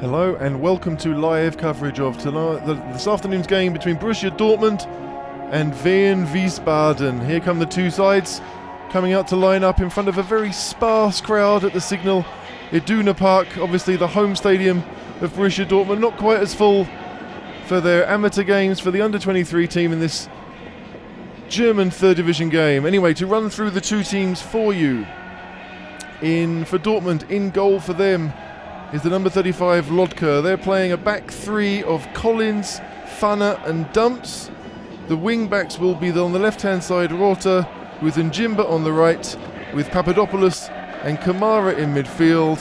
Hello and welcome to live coverage of this afternoon's game between Borussia Dortmund and Wehen Wiesbaden. Here come the two sides coming out to line up in front of a very sparse crowd at the Signal Iduna Park, obviously the home stadium of Borussia Dortmund, not quite as full for their amateur games for the under-23 team in this German third division game. Anyway, to run through the two teams for you, for Dortmund, in goal for them is the number 35 Lodker. They're playing a back three of Collins, Fanner and Dumps. The wing backs will be on the left hand side Rota, with Njimba on the right, with Papadopoulos and Kamara in midfield.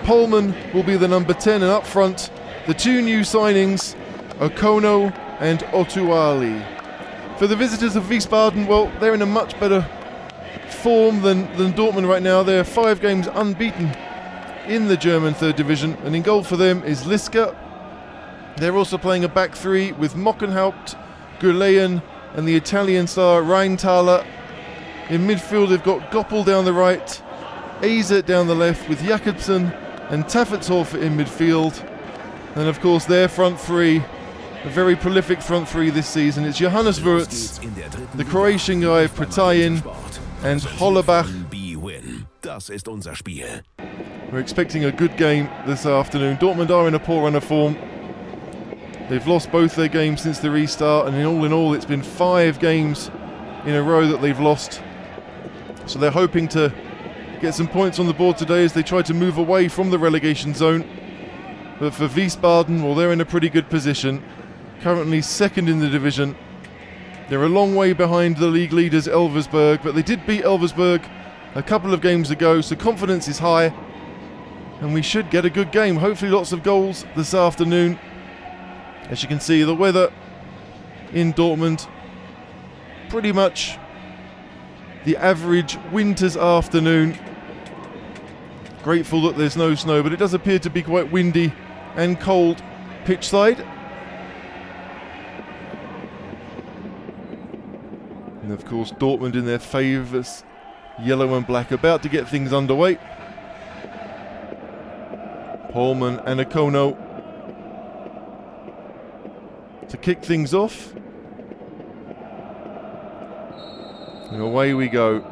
Polman will be the number 10, and up front the two new signings, Okono and Otuali. For the visitors of Wiesbaden, well, they're in a much better form than Dortmund right now. They're 5 games unbeaten in the German third division, and in goal for them is Liska. They're also playing a back three with Mockenhaupt, Gurleyen and the Italian star Rheintaler. In midfield they've got Goppel down the right, Eze down the left, with Jakobsen and Tafetshofer in midfield. And of course their front three, a very prolific front three this season. It's Johannes Wirtz, the Croatian guy Pretayin and Hollerbach. Das ist unser Spiel. We're expecting a good game this afternoon. Dortmund are in a poor run of form. They've lost both their games since the restart, and in all it's been 5 games in a row that they've lost. So they're hoping to get some points on the board today as they try to move away from the relegation zone. But for Wiesbaden, well, they're in a pretty good position. Currently second in the division. They're a long way behind the league leaders Elversberg, but they did beat Elversberg a couple of games ago, so confidence is high. And we should get a good game. Hopefully lots of goals this afternoon. As you can see, the weather in Dortmund, pretty much the average winter's afternoon. Grateful that there's no snow, but it does appear to be quite windy and cold pitch side. And of course Dortmund in their favours, yellow and black, about to get things underway. Polman and Okono to kick things off. And away we go.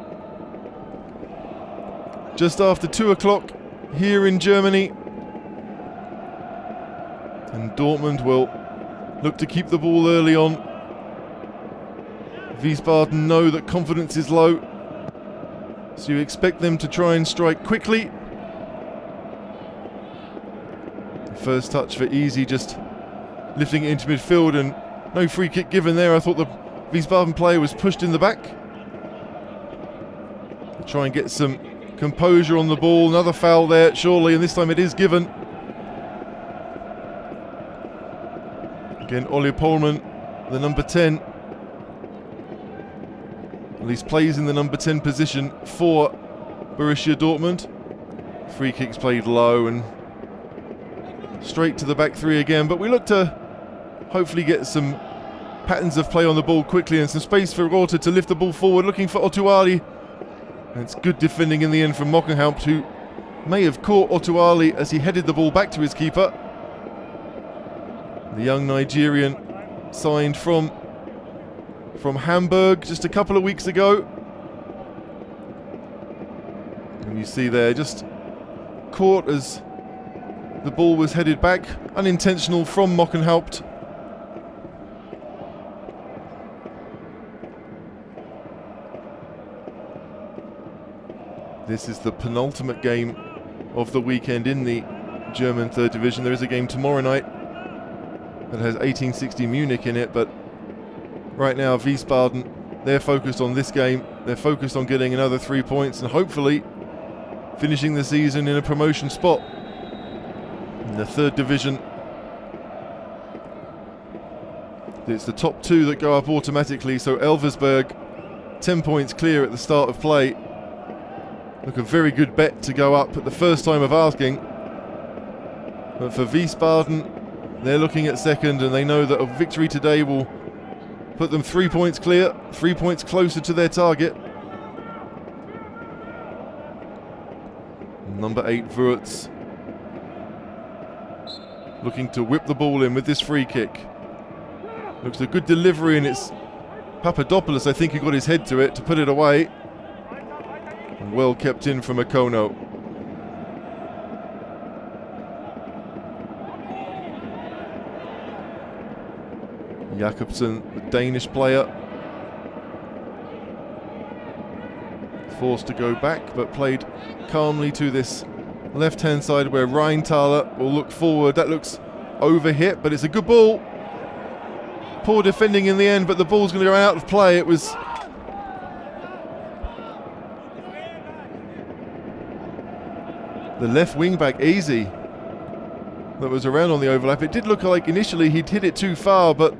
Just after 2 o'clock here in Germany. And Dortmund will look to keep the ball early on. Wiesbaden know that confidence is low, so you expect them to try and strike quickly. First touch for Easy, just lifting it into midfield, and no free kick given there. I thought the Wiesbaden player was pushed in the back. Try and get some composure on the ball. Another foul there, surely, and this time it is given. Again, Olli Polman, the number 10. At least plays in the number 10 position for Borussia Dortmund. Free kicks played low and straight to the back three again, but we look to hopefully get some patterns of play on the ball quickly and some space for Rota to lift the ball forward, looking for Otuali. And it's good defending in the end from Mockenhaupt, who may have caught Otuali as he headed the ball back to his keeper. The young Nigerian signed from Hamburg just a couple of weeks ago. And you see there, just caught as the ball was headed back, unintentional from Mockenhaupt. This is the penultimate game of the weekend in the German third division. There is a game tomorrow night that has 1860 Munich in it, but right now Wiesbaden, they're focused on this game. They're focused on getting another 3 points and hopefully finishing the season in a promotion spot. In the third division, it's the top 2 that go up automatically, so Elversberg 10 points clear at the start of play. Look, a very good bet to go up at the first time of asking. But for Wiesbaden, they're looking at second, and they know that a victory today will put them 3 points clear, 3 points closer to their target. Number 8, Wirtz. looking to whip the ball in with this free kick. Looks a good delivery, and it's Papadopoulos, I think, who got his head to it to put it away. And well kept in from Akono. Jakobsen, the Danish player, forced to go back, but played calmly to this left-hand side where Rheintaler will look forward. That looks overhit, but it's a good ball. Poor defending in the end, but the ball's going to go out of play. It was the left wing-back, Easy, that was around on the overlap. It did look like initially he'd hit it too far, but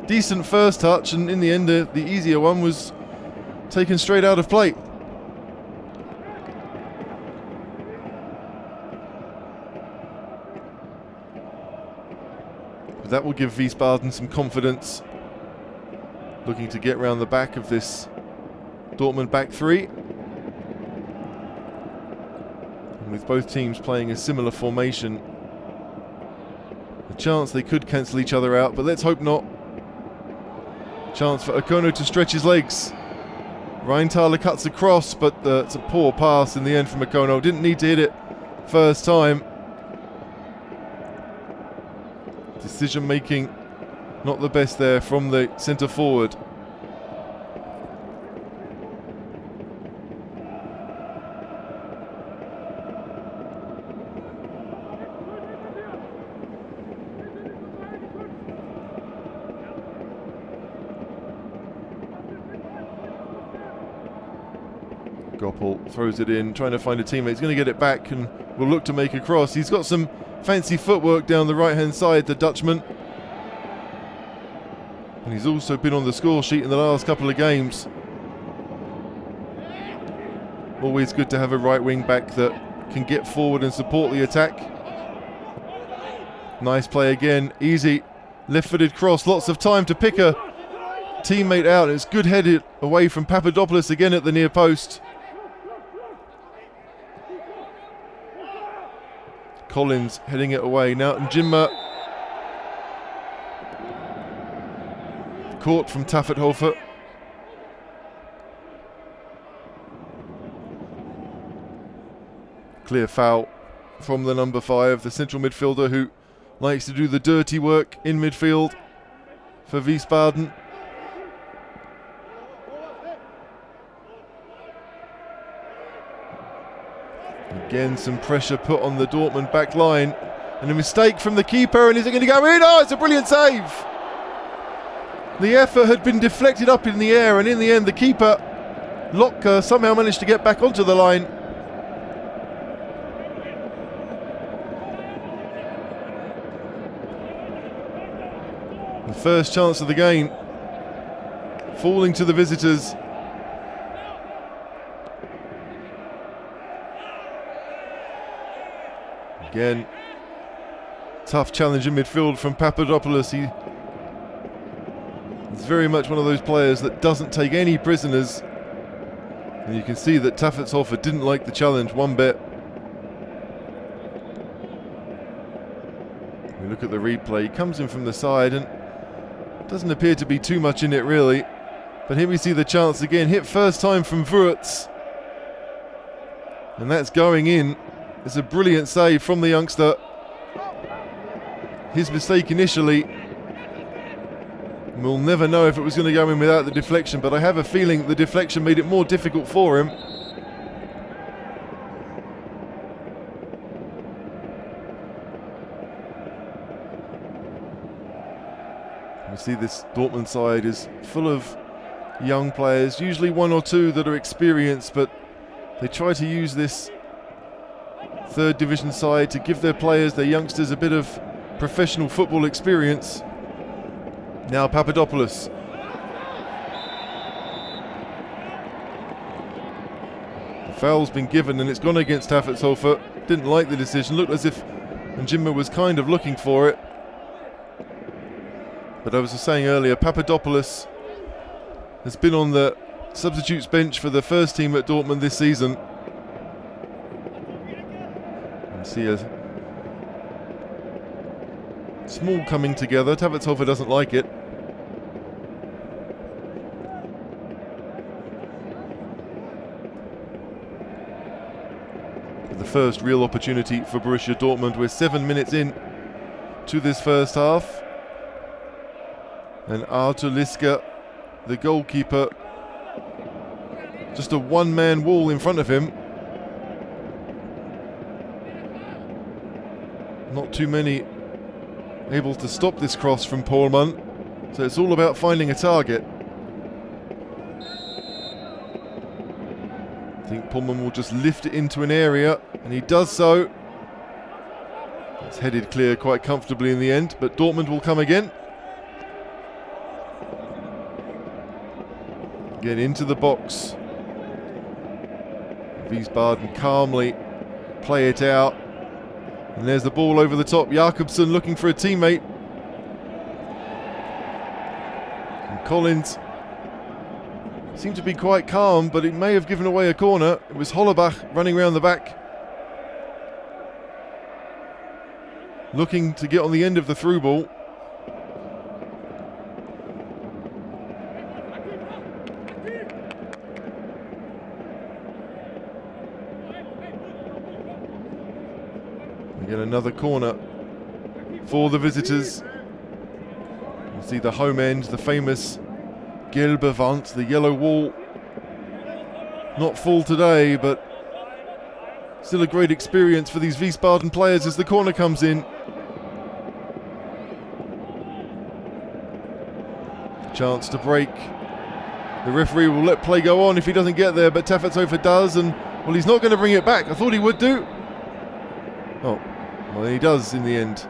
decent first touch, and in the end the easier one was taken straight out of play. But that will give Wiesbaden some confidence, looking to get round the back of this Dortmund back three. And with both teams playing a similar formation, a chance they could cancel each other out, but let's hope not. Chance for Akono to stretch his legs. Rheintaler cuts across, but it's a poor pass in the end from Akono. Didn't need to hit it first time. Decision making not the best there from the centre forward. Goppel throws it in, trying to find a teammate. He's going to get it back and will look to make a cross. He's got some fancy footwork down the right-hand side, the Dutchman. And he's also been on the score sheet in the last couple of games. Always good to have a right wing back that can get forward and support the attack. Nice play again, easy left-footed cross, lots of time to pick a teammate out. It's good headed away from Papadopoulos again at the near post. Collins heading it away. Now Njimba caught from Tafferthofer. Clear foul from the number 5, the central midfielder who likes to do the dirty work in midfield for Wiesbaden. Again, some pressure put on the Dortmund back line, and a mistake from the keeper, and is it going to go in? Oh, it's a brilliant save! The effort had been deflected up in the air, and in the end the keeper, Lotka, somehow managed to get back onto the line. The first chance of the game falling to the visitors. Again, tough challenge in midfield from Papadopoulos. He's very much one of those players that doesn't take any prisoners. And you can see that Tafferthofer didn't like the challenge one bit. We look at the replay. He comes in from the side and doesn't appear to be too much in it really. But here we see the chance again. Hit first time from Wurtz. And that's going in. It's a brilliant save from the youngster. His mistake initially. We'll never know if it was going to go in without the deflection, but I have a feeling the deflection made it more difficult for him. You see this Dortmund side is full of young players, usually one or two that are experienced, but they try to use this third division side to give their players, their youngsters, a bit of professional football experience. Now Papadopoulos. The foul's been given and it's gone against Tafferthofer. Didn't like the decision. Looked as if Njimba was kind of looking for it. But I was just saying earlier, Papadopoulos has been on the substitutes bench for the first team at Dortmund this season. See a Small coming together. Tavetzhofer doesn't like it. The first real opportunity for Borussia Dortmund. We're 7 minutes in to this first half. And Artur Liska, the goalkeeper, just a one-man wall in front of him. Not too many able to stop this cross from Pohlmann. So it's all about finding a target. I think Pohlmann will just lift it into an area, and he does so. It's headed clear quite comfortably in the end, but Dortmund will come again. Get into the box. Wiesbaden calmly play it out. And there's the ball over the top. Jakobsen looking for a teammate. And Collins seemed to be quite calm, but it may have given away a corner. It was Hollerbach running around the back, looking to get on the end of the through ball. We get another corner for the visitors. You see the home end, the famous Gelbe Wand, the yellow wall. Not full today, but still a great experience for these Wiesbaden players as the corner comes in. Chance to break. The referee will let play go on if he doesn't get there, but Tavetzhofer does, and well, he's not going to bring it back. I thought he would do. Oh, well, he does in the end.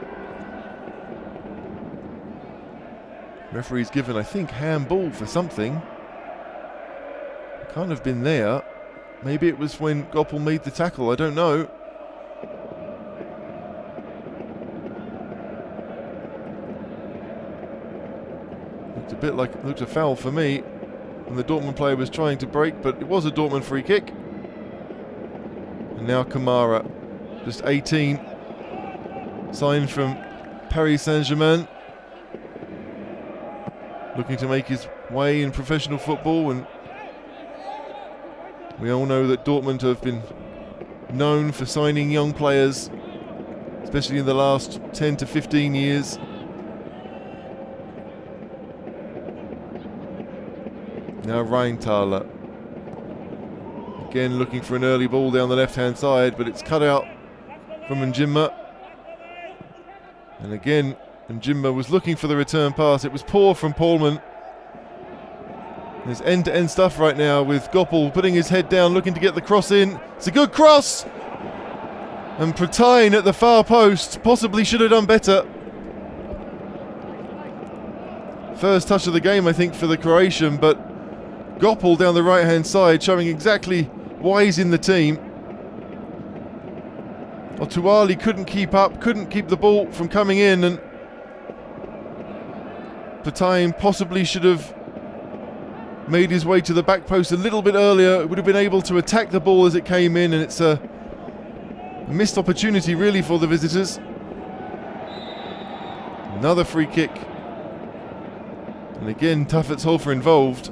Referee's given, I think, handball for something. Can't have been there. Maybe it was when Goppel made the tackle, I don't know. Looked a foul for me when the Dortmund player was trying to break, but it was a Dortmund free kick. And now Kamara, just 18, signed from Paris Saint-Germain, looking to make his way in professional football. And we all know that Dortmund have been known for signing young players, especially in the last 10 to 15 years. Now Rheintaler, again looking for an early ball down the left-hand side, but it's cut out from Njimba. And again, Njimba was looking for the return pass. It was poor from Pohlmann. There's end-to-end stuff right now with Goppel putting his head down, looking to get the cross in. It's a good cross! And Protain at the far post possibly should have done better. First touch of the game, I think, for the Croatian, but Goppel down the right-hand side showing exactly why he's in the team. Otuali couldn't keep up, couldn't keep the ball from coming in, and Protain possibly should have made his way to the back post a little bit earlier. Would have been able to attack the ball as it came in, and it's a missed opportunity really for the visitors. Another free kick. And again, Tavetzhofer involved.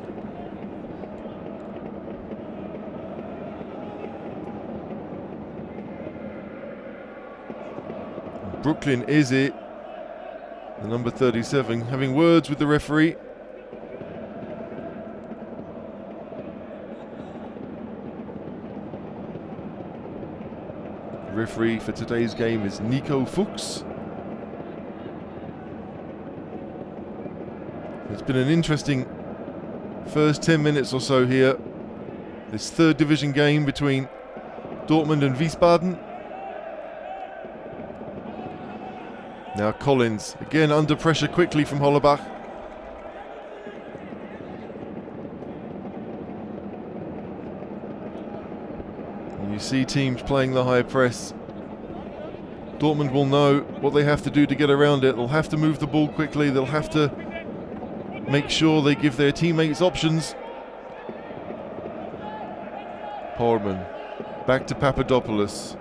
Brooklyn Izzy, the number 37, having words with the referee. The referee for today's game is Nico Fuchs. It's been an interesting first 10 minutes or so here. This third division game between Dortmund and Wiesbaden. Now Collins, again under pressure quickly from Hollerbach. And you see teams playing the high press. Dortmund will know what they have to do to get around it. They'll have to move the ball quickly. They'll have to make sure they give their teammates options. Pohlmann, back to Papadopoulos.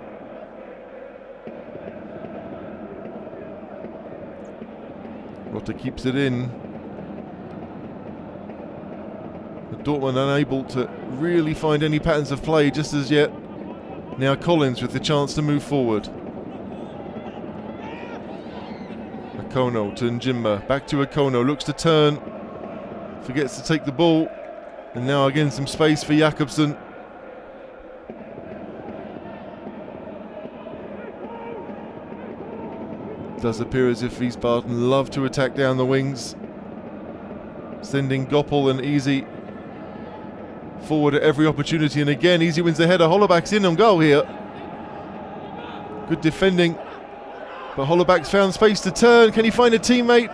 Potter keeps it in. But Dortmund unable to really find any patterns of play just as yet. Now Collins with the chance to move forward. Akono to Njimba, back to Akono, looks to turn, forgets to take the ball, and now again some space for Jakobsen. Does appear as if Wiesbaden love to attack down the wings, sending Goppel and Easy forward at every opportunity, and again Easy wins the header. Hollerbach's in on goal here. Good defending, but Hollerbach's found space to turn. Can he find a teammate?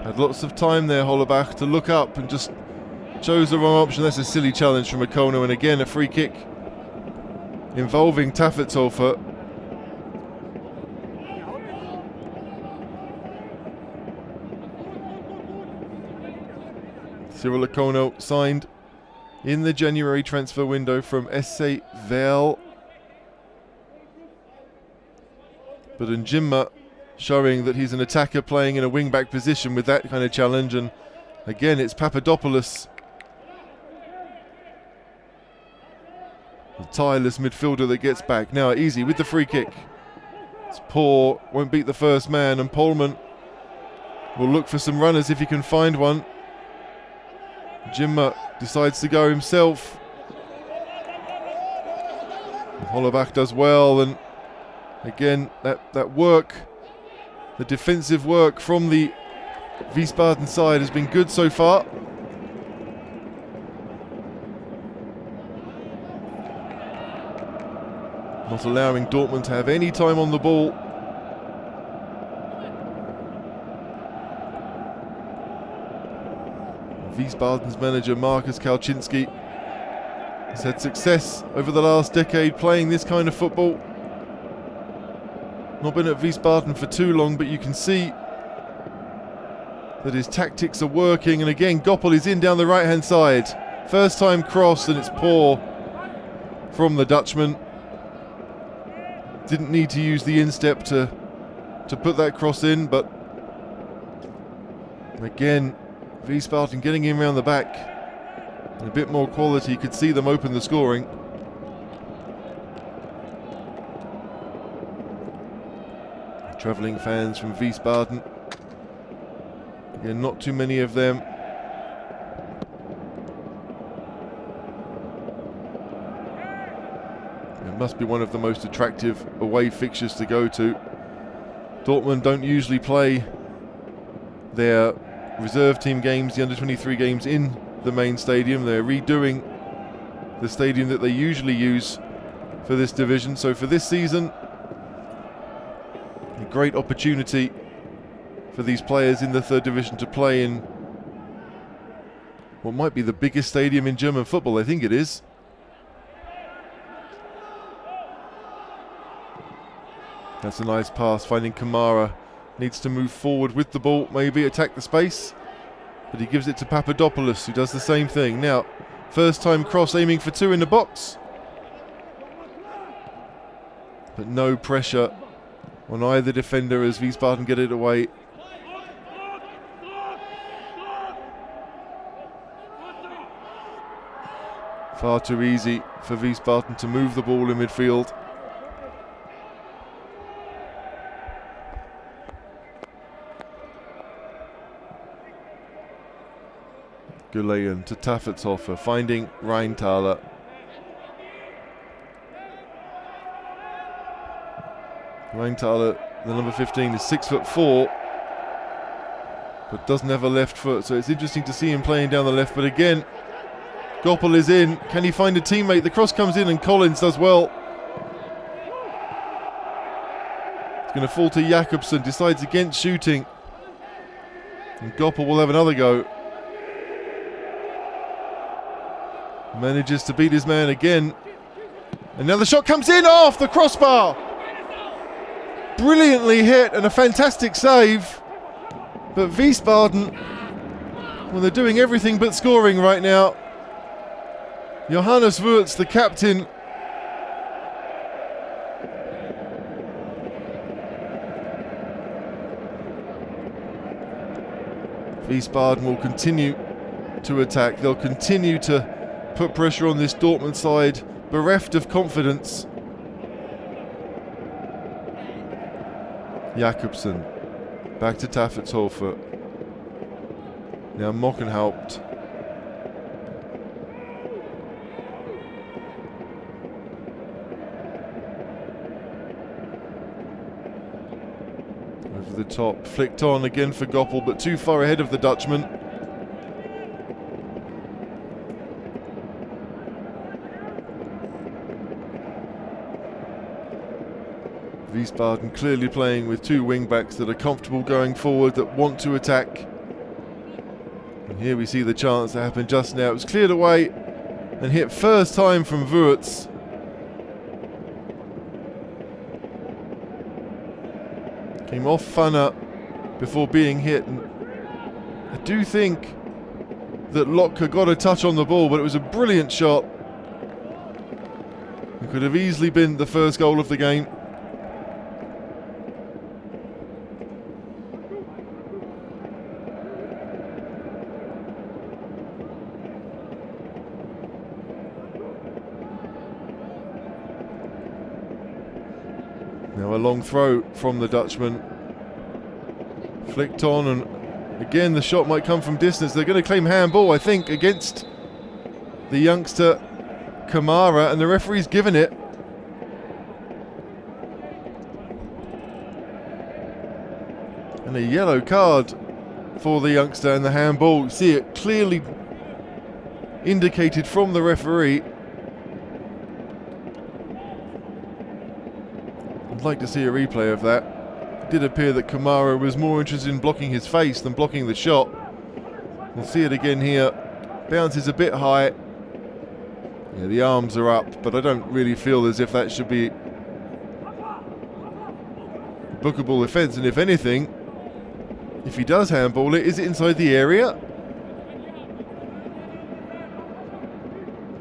Had lots of time there, Hollerbach, to look up and just chose the wrong option. That's a silly challenge from Akono, and again a free kick involving Taffertshofer. Cyril Akono signed in the January transfer window from SC Verl. But Njimba showing that he's an attacker playing in a wing-back position with that kind of challenge, and again it's Papadopoulos, the tireless midfielder, that gets back. Now Easy with the free kick. It's poor, won't beat the first man, and Polman will look for some runners if he can find one. Njimba decides to go himself. Hollerbach does well, and again that work, the defensive work from the Wiesbaden side has been good so far. Not allowing Dortmund to have any time on the ball. Wiesbaden's manager Markus Kalczynski has had success over the last decade playing this kind of football. Not been at Wiesbaden for too long, but you can see that his tactics are working. And again, Goppel is in down the right-hand side. First time cross, and it's poor from the Dutchman. Didn't need to use the instep to put that cross in, but again, Wiesbaden getting in round the back. And a bit more quality, you could see them open the scoring. Travelling fans from Wiesbaden. Again, not too many of them. It must be one of the most attractive away fixtures to go to. Dortmund don't usually play their reserve team games, the under-23 games, in the main stadium. They're redoing the stadium that they usually use for this division. So for this season, a great opportunity for these players in the third division to play in what might be the biggest stadium in German football. I think it is. That's a nice pass, finding Kamara. Needs to move forward with the ball, maybe attack the space. But he gives it to Papadopoulos, who does the same thing. Now, first time cross, aiming for two in the box. But no pressure on either defender as Wiesbaden get it away. Far too easy for Wiesbaden to move the ball in midfield. Gulayan to Taffertshofer, finding Rheintaler. Rheintaler, the number 15, is 6'4", but doesn't have a left foot, so it's interesting to see him playing down the left. But again, Goppel is in. Can he find a teammate? The cross comes in and Collins does well. It's going to fall to Jakobsen, decides against shooting. And Goppel will have another go. Manages to beat his man again. And now the shot comes in off the crossbar. Brilliantly hit and a fantastic save. But Wiesbaden, well, they're doing everything but scoring right now. Johannes Wirtz, the captain, Wiesbaden will continue to attack. They'll continue to put pressure on this Dortmund side, bereft of confidence. Jakobsen back to Taffertshofer. Now Mockenhaupt. Over the top, flicked on again for Goppel, but too far ahead of the Dutchman. Wiesbaden clearly playing with two wing-backs that are comfortable going forward, that want to attack. And here we see the chance that happened just now. It was cleared away and hit first time from Wurtz. Came off Funner before being hit. And I do think that Lotka got a touch on the ball, but it was a brilliant shot. It could have easily been the first goal of the game. Now a long throw from the Dutchman. Flicked on, and again the shot might come from distance. They're going to claim handball, I think, against the youngster Kamara, and the referee's given it. And a yellow card for the youngster and the handball. You see it clearly indicated from the referee. I'd like to see a replay of that. It did appear that Kamara was more interested in blocking his face than blocking the shot. We'll see it again here. Bounces a bit high. Yeah, the arms are up, but I don't really feel as if that should be a bookable offence. And if anything, if he does handball it, is it inside the area?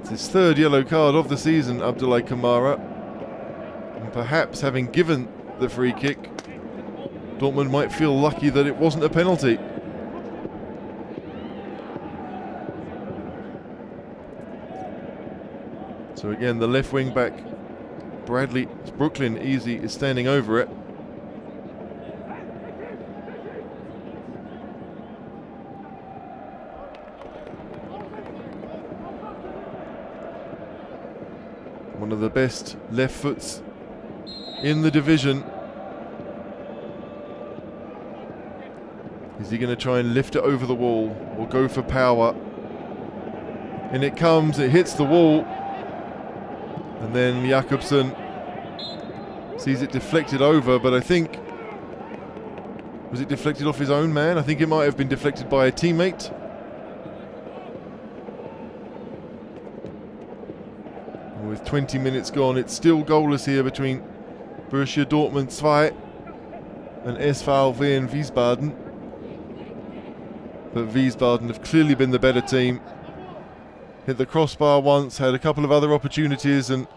It's his third yellow card of the season, Abdoulaye Kamara. And perhaps having given the free kick, Dortmund might feel lucky that it wasn't a penalty. So again, the left wing back, Brooklyn Easy, is standing over it. One of the best left foots in the division. Is he going to try and lift it over the wall or go for power? And it comes, it hits the wall. And then Jakobsen sees it deflected over, but I think, was it deflected off his own man? I think it might have been deflected by a teammate. And with 20 minutes gone, it's still goalless here between Borussia Dortmund 2 and SV Wehen Wiesbaden. But Wiesbaden have clearly been the better team. Hit the crossbar once, had a couple of other opportunities, and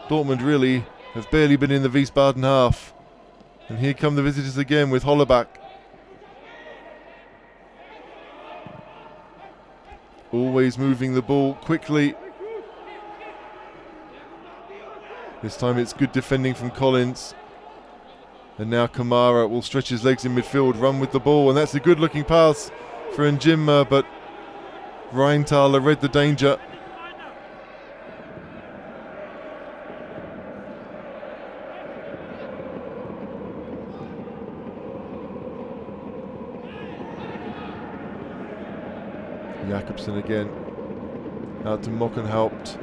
Dortmund really have barely been in the Wiesbaden half. And here come the visitors again with Hollerbach. Always moving the ball quickly. This time it's good defending from Collins. And now Kamara will stretch his legs in midfield, run with the ball, and that's a good looking pass for Njimma, but Rheintaler read the danger. Jakobsen again, out to Mockenhaupt.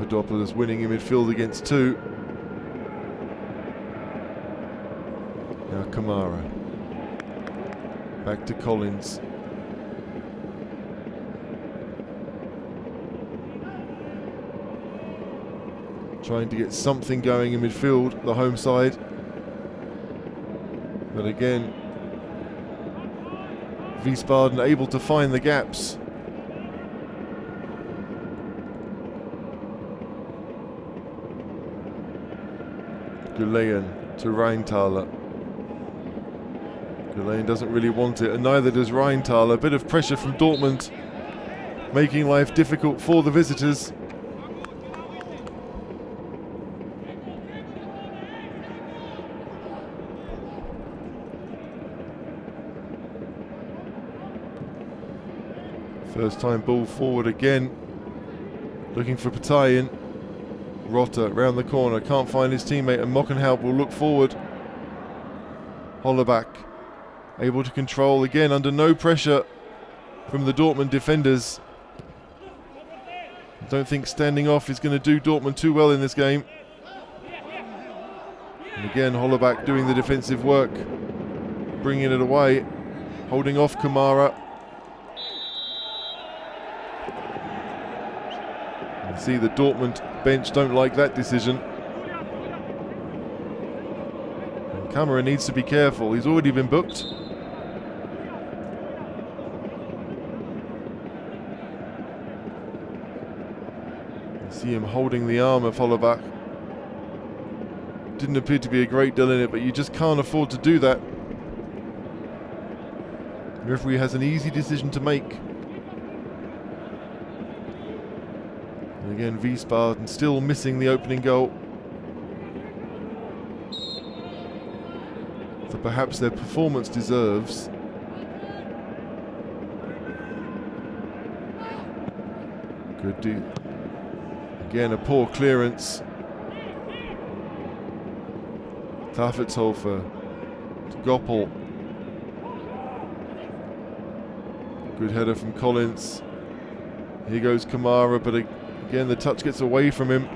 Papadopoulos winning in midfield against two. Now Kamara. Back to Collins. Trying to get something going in midfield, the home side. But again, Wiesbaden able to find the gaps. Wehen to Rheintaler. Wehen doesn't really want it, and neither does Rheintaler. A bit of pressure from Dortmund, making life difficult for the visitors. First time ball forward again, looking for Patayin. Rotter round the corner, can't find his teammate, and Mockenhaupt will look forward. Hollerbach able to control again under no pressure from the Dortmund defenders. Don't think standing off is going to do Dortmund too well in this game. And again, Hollerbach doing the defensive work, bringing it away, holding off Kamara. See, the Dortmund bench don't like that decision. And Kamara needs to be careful. He's already been booked. See him holding the arm of Hollerbach. Didn't appear to be a great deal in it, but you just can't afford to do that. The referee has an easy decision to make. And again, Wiesbaden still missing the opening goal. So perhaps their performance deserves. Good do. Again, a poor clearance. Tafelshofer to Goppel. Good header from Collins. Here goes Kamara, but again the touch gets away from him.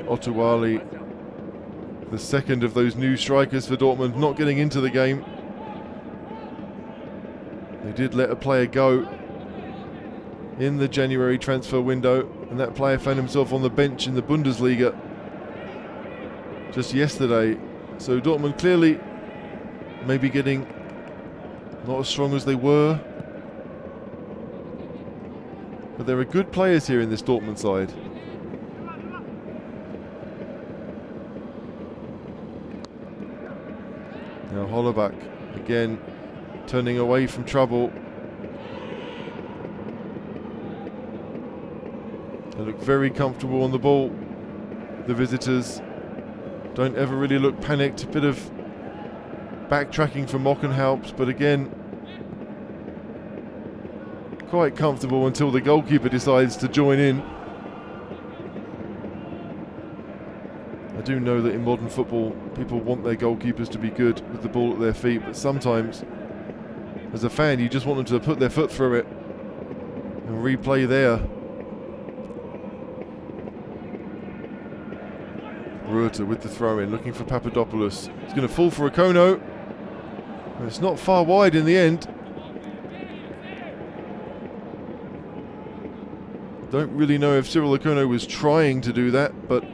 Otuwali, the second of those new strikers for Dortmund, not getting into the game. They did let a player go in the January transfer window, and that player found himself on the bench in the Bundesliga just yesterday. So Dortmund clearly maybe getting not as strong as they were, but there are good players here in this Dortmund side. Now Hollerbach again turning away from trouble. They look very comfortable on the ball. The visitors don't ever really look panicked. A bit of backtracking from Mockenhaupt, but again quite comfortable until the goalkeeper decides to join in. I do know that in modern football people want their goalkeepers to be good with the ball at their feet, but sometimes as a fan you just want them to put their foot through it and replay there. Rutter with the throw in, looking for Papadopoulos. He's going to fall for Okono. It's not far wide in the end. Don't really know if Cyril Okono was trying to do that, but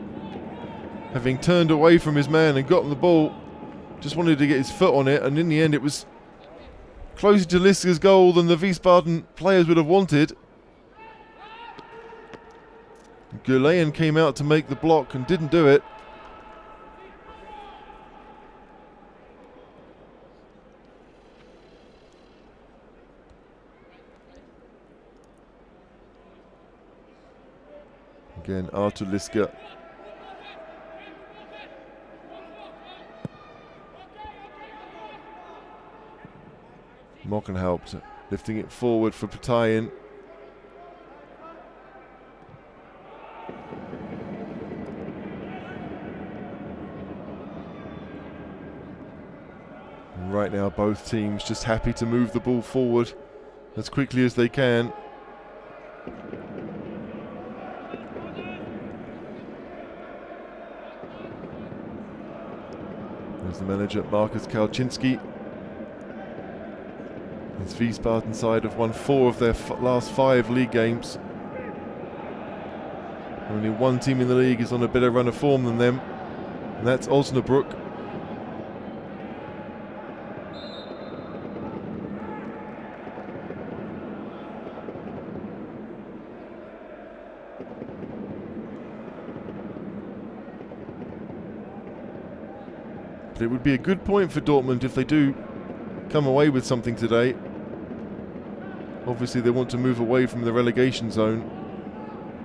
having turned away from his man and gotten the ball, just wanted to get his foot on it, and in the end it was closer to Liska's goal than the Wiesbaden players would have wanted. Wehen came out to make the block and didn't do it. Again, Artur Liska. Mockenhaupt lifting it forward for Patayin. And right now both teams just happy to move the ball forward as quickly as they can. There's the manager, Markus Kalczynski. His Wiesbaden side have won 4 of their last 5 league games. Only one team in the league is on a better run of form than them, and that's Osnabrück. it would be a good point for Dortmund if they do come away with something today. Obviously they want to move away from the relegation zone,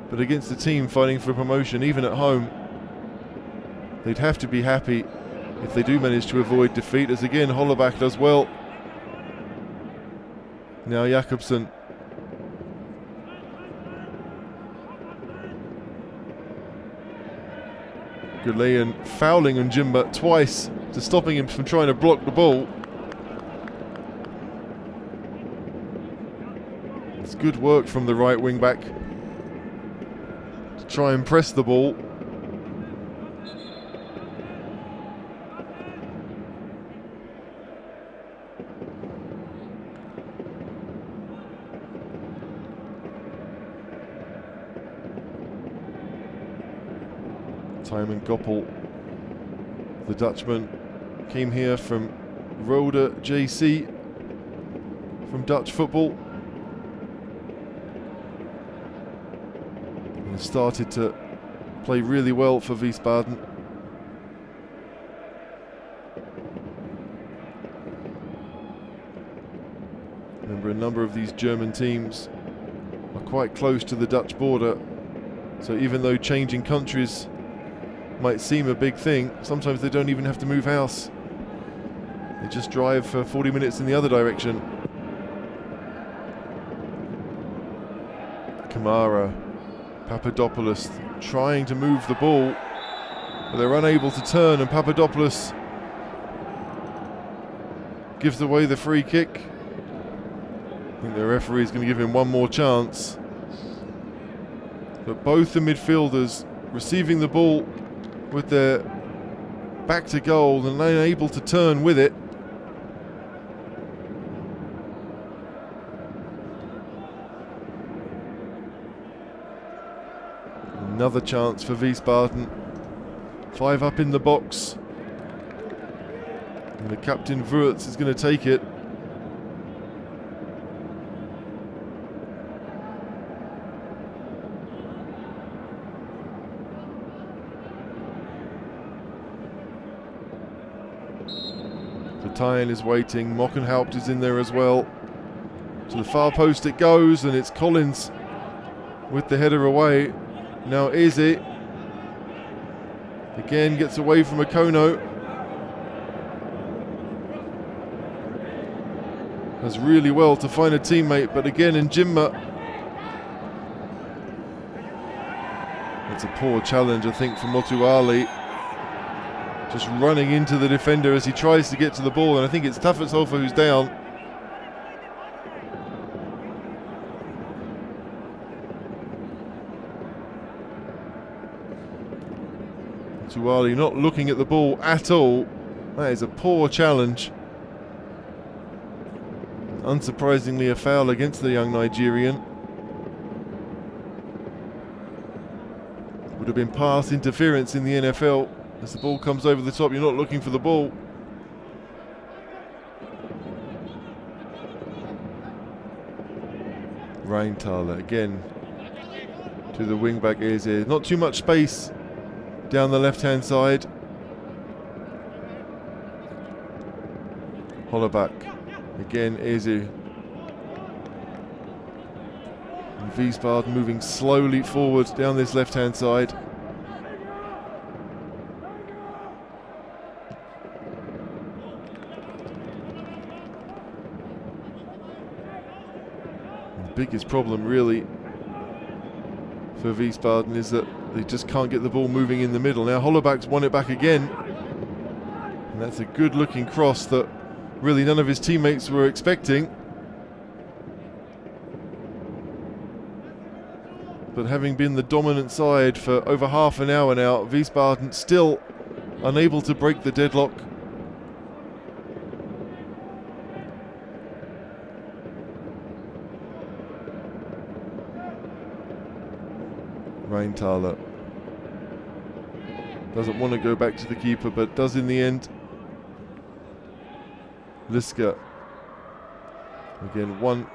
but against a team fighting for promotion, even at home, they'd have to be happy if they do manage to avoid defeat, as again Hollerbach does well. Now Jakobsen. Gulayan fouling Njimba twice to stopping him from trying to block the ball. It's good work from the right wing back to try and press the ball. Tijmen Goppel, the Dutchman, came here from Roda JC, from Dutch football. And started to play really well for Wiesbaden. Remember, a number of these German teams are quite close to the Dutch border, so even though changing countries might seem a big thing, sometimes they don't even have to move house. They just drive for 40 minutes in the other direction. Kamara, Papadopoulos trying to move the ball, but they're unable to turn, and Papadopoulos gives away the free kick. I think the referee is going to give him one more chance. But both the midfielders receiving the ball with their back to goal and unable to turn with it. Another chance for Wiesbaden. 5 up in the box. And the captain Wurtz is going to take it. Vertyen is waiting, Mockenhaupt is in there as well. To the far post it goes, and it's Collins with the header away. Now Eze again gets away from Okono. Does really well to find a teammate, but again Njimba. It's a poor challenge, I think, from Motuali. Just running into the defender as he tries to get to the ball, and I think it's Tafershofer who's down. Motuali not looking at the ball at all. That is a poor challenge. Unsurprisingly, a foul against the young Nigerian. Would have been pass interference in the NFL. As the ball comes over the top, you're not looking for the ball. Rheintaler again to the wing-back Eze. Not too much space down the left-hand side. Hollerbach. Again Eze. And Wiesbaden moving slowly forward down this left-hand side. Biggest problem really for Wiesbaden is that they just can't get the ball moving in the middle. Now Hollerbach's won it back again, and that's a good looking cross that really none of his teammates were expecting. But having been the dominant side for over half an hour now, Wiesbaden still unable to break the deadlock. Rheintaler doesn't want to go back to the keeper, but does in the end. Liska. Again, one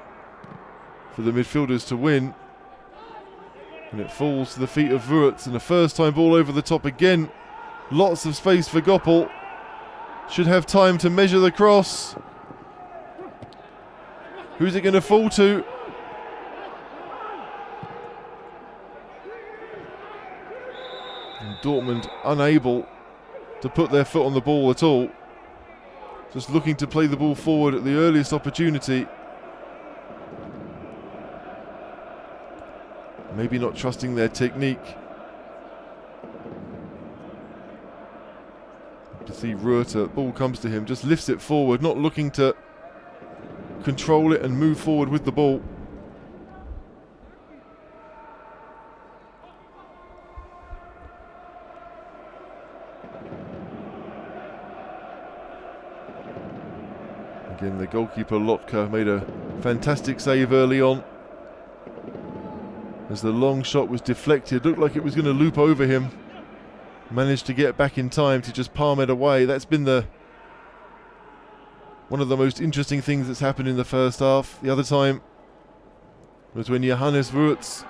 for the midfielders to win. And it falls to the feet of Wurtz, and a first time ball over the top again. Lots of space for Goppel. should have time to measure the cross. Who's it going to fall to? And Dortmund unable to put their foot on the ball at all. Just looking to play the ball forward at the earliest opportunity. Maybe not trusting their technique. To see Ruerter, ball comes to him, just lifts it forward, not looking to control it and move forward with the ball. Again, the goalkeeper Lotka made a fantastic save early on. As the long shot was deflected, looked like it was going to loop over him. Managed to get back in time to just palm it away. That's been one of the most interesting things that's happened in the first half. The other time was when Johannes Wurz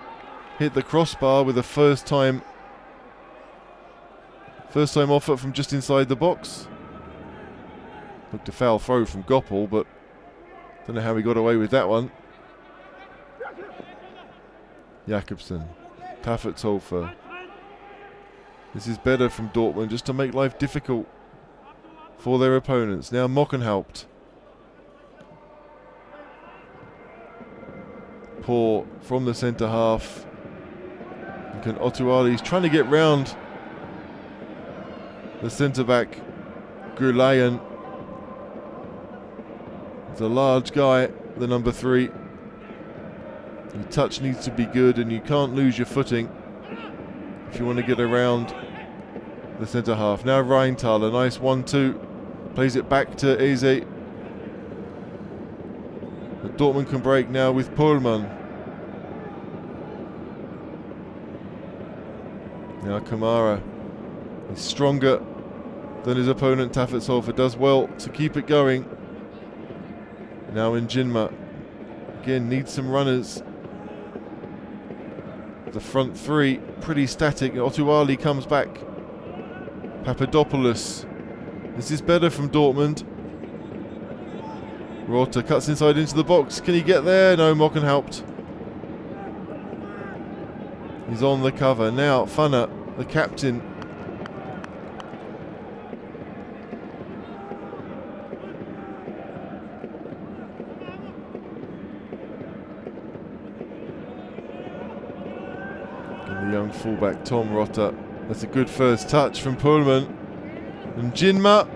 hit the crossbar with a first time offer from just inside the box. Looked a foul throw from Goppel, but don't know how he got away with that one. Jakobsen, Taffertshofer. This is better from Dortmund, just to make life difficult for their opponents. Now Mockenhaupt. Poor from the centre half. And Otuali's trying to get round the centre back, Gulayan. He's a large guy, the number 3. Your touch needs to be good and you can't lose your footing if you want to get around the centre half. Now Rheintaler, nice 1-2. Plays it back to Eze. But Dortmund can break now with Pohlmann. Now Kamara. He's stronger than his opponent Taffertshofer. Does well to keep it going. Now in Jinma. Again, needs some runners. The front 3 pretty static. Otuali comes back. Papadopoulos. This is better from Dortmund. Rota cuts inside into the box. Can he get there? No, Mockenhaupt. He's on the cover. Now Funner, the captain. And the young fullback Tom Rota. That's a good first touch from Pohlmann. And Jinma.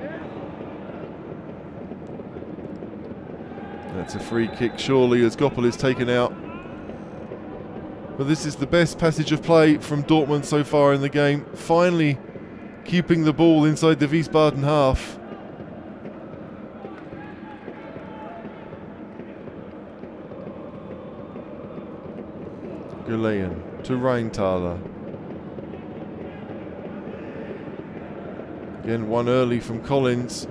That's a free kick surely as Goppel is taken out. But this is the best passage of play from Dortmund so far in the game. Finally keeping the ball inside the Wiesbaden half. Gulayan to Rheintaler. Again, one early from Collins.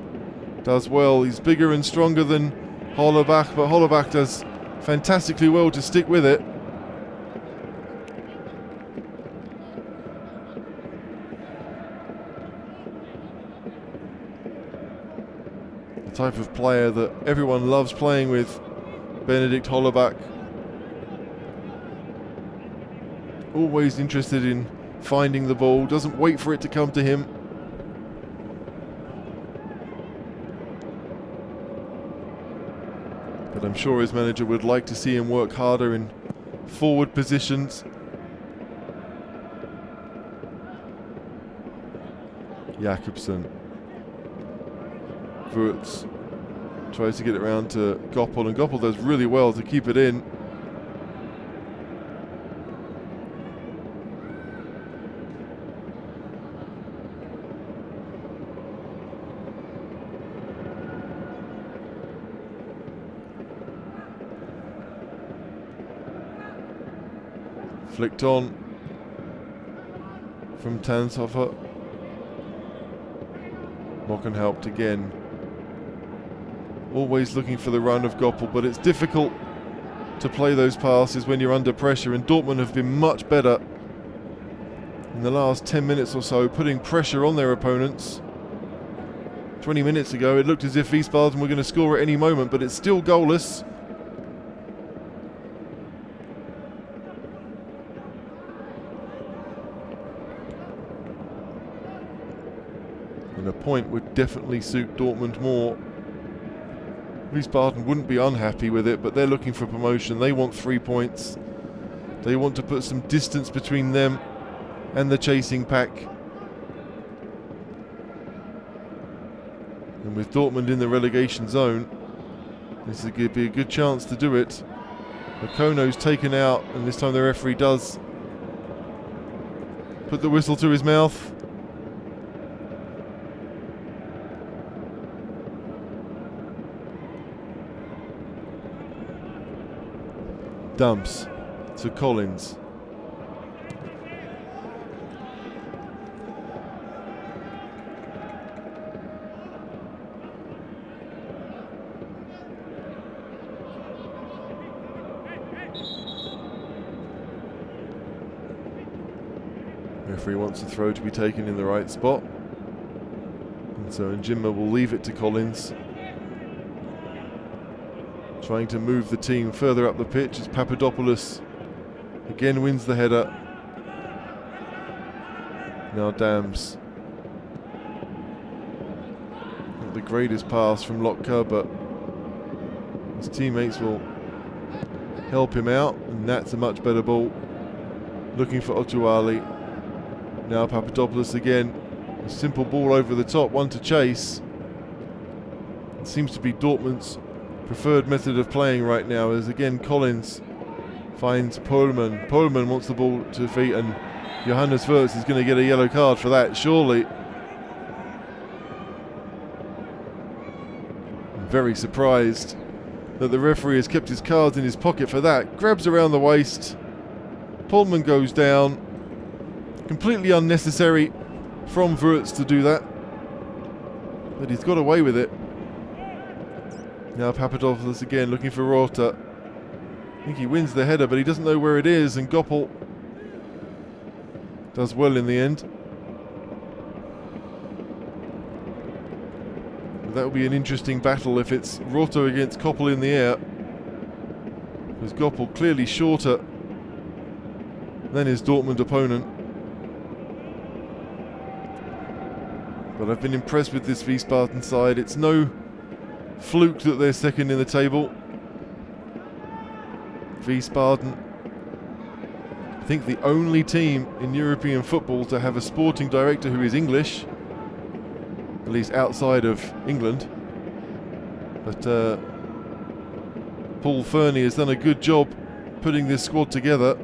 Does well. He's bigger and stronger than Hollerbach, but Hollerbach does fantastically well to stick with it. The type of player that everyone loves playing with, Benedikt Hollerbach. Always interested in finding the ball, doesn't wait for it to come to him. But I'm sure his manager would like to see him work harder in forward positions. Jakobsen. Wurz tries to get it around to Goppel, and Goppel does really well to keep it in. Flicked on from Tanshofer. Mockenhaupt again. Always looking for the run of Goppel, but it's difficult to play those passes when you're under pressure, and Dortmund have been much better in the last 10 minutes or so, putting pressure on their opponents. 20 minutes ago, it looked as if Wiesbaden were going to score at any moment, but it's still goalless. And a point would definitely suit Dortmund more. Wiesbaden wouldn't be unhappy with it, but they're looking for promotion. They want 3 points. They want to put some distance between them and the chasing pack. And with Dortmund in the relegation zone, this is going to be a good chance to do it. Okono's taken out, and this time the referee does put the whistle to his mouth. Dumps to Collins. Referee wants a throw to be taken in the right spot. And so Njima will leave it to Collins. Trying to move the team further up the pitch as Papadopoulos again wins the header. Now Dams. Not the greatest pass from Lotka, but his teammates will help him out, and that's a much better ball. Looking for Otuali. Now Papadopoulos again. A simple ball over the top, one to chase. It seems to be Dortmund's preferred method of playing right now, as again Collins finds Pohlmann. Pohlmann wants the ball to feet, and Johannes Wirtz is going to get a yellow card for that, surely. I'm very surprised that the referee has kept his cards in his pocket for that. Grabs around the waist. Pohlmann goes down. Completely unnecessary from Wirtz to do that, but he's got away with it. Now Papadopoulos again looking for Rota. I think he wins the header, but he doesn't know where it is, and Goppel does well in the end. But that will be an interesting battle if it's Rota against Koppel in the air, because Goppel clearly shorter than his Dortmund opponent. But I've been impressed with this Wiesbaden side. It's no fluke that they're second in the table. Wiesbaden, I think the only team in European football to have a sporting director who is English, at least outside of England. But Paul Fernie has done a good job putting this squad together.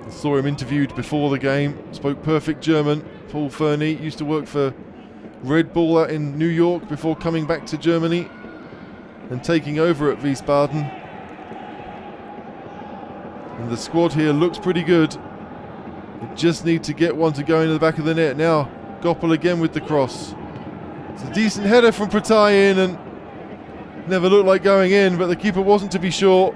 I saw him interviewed before the game, spoke perfect German. Paul Fernie used to work for Red Bull out in New York before coming back to Germany and taking over at Wiesbaden. And the squad here looks pretty good. They just need to get one to go into the back of the net. Now Goppel again with the cross. It's a decent header from Pratayin, and never looked like going in, but the keeper wasn't to be sure.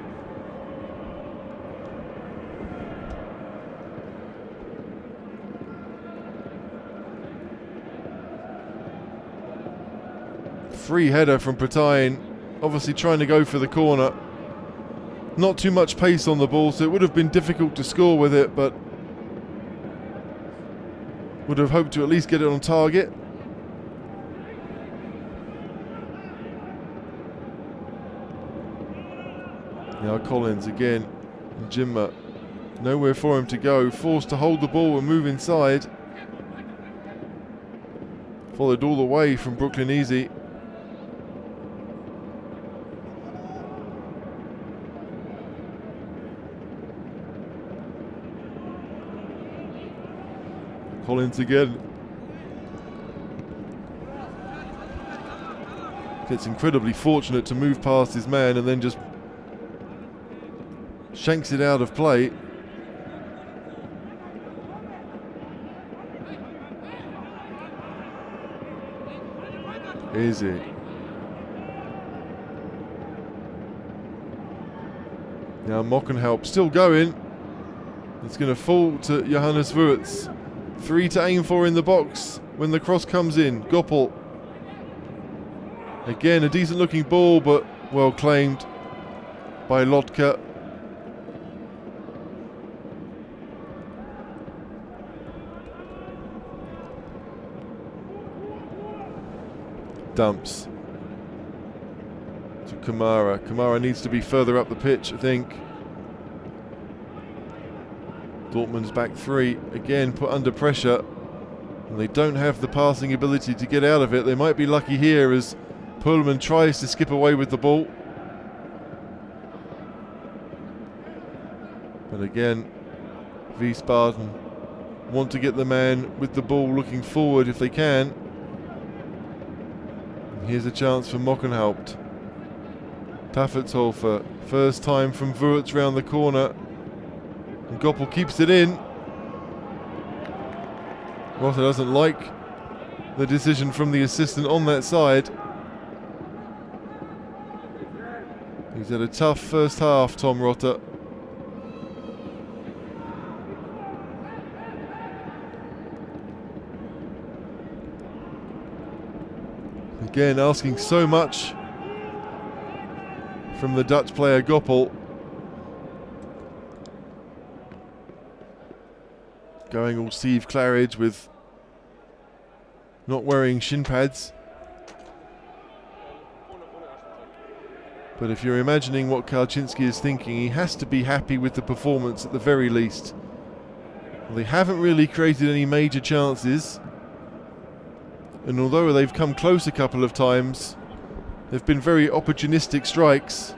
Free header from Pratayin, obviously trying to go for the corner. Not too much pace on the ball, so it would have been difficult to score with it, but would have hoped to at least get it on target. Now Collins again, and Jimmer, nowhere for him to go, forced to hold the ball and move inside. Followed all the way from Brooklyn Easy. Collins again. Gets incredibly fortunate to move past his man and then just shanks it out of play. Easy. Now Mockenhaupt still going. It's going to fall to Johannes Wirtz. 3 to aim for in the box when the cross comes in. Goppel Again, a decent looking ball, but well claimed by Lotka. Dumps to Kamara. Kamara needs to be further up the pitch, I think. Dortmund's back three, again put under pressure, and they don't have the passing ability to get out of it. They might be lucky here as Pullman tries to skip away with the ball. But again, Wiesbaden want to get the man with the ball looking forward if they can. And here's a chance for Mockenhaupt. Taffelthofer, first time from Wurtz round the corner. And Goppel keeps it in. Rotter doesn't like the decision from the assistant on that side. He's had a tough first half, Tom Rotter. Again, asking so much from the Dutch player Goppel. Going all Steve Claridge with not wearing shin pads. But if you're imagining what Kalczynski is thinking, he has to be happy with the performance at the very least. Well, they haven't really created any major chances. And although they've come close a couple of times, they've been very opportunistic strikes.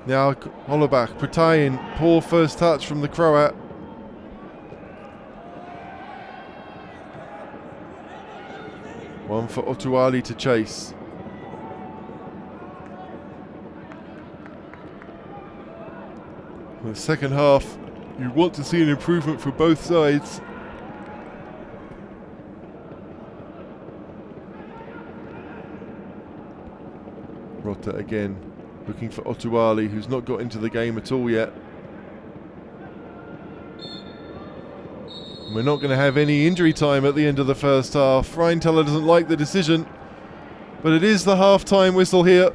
Now Hollerbach, Pratayin, poor first touch from the Croat. One for Otuali to chase. In the second half, you want to see an improvement for both sides. Rotter again, looking for Otuali, who's not got into the game at all yet. We're not going to have any injury time at the end of the first half. Rheinteller doesn't like the decision, but it is the half-time whistle here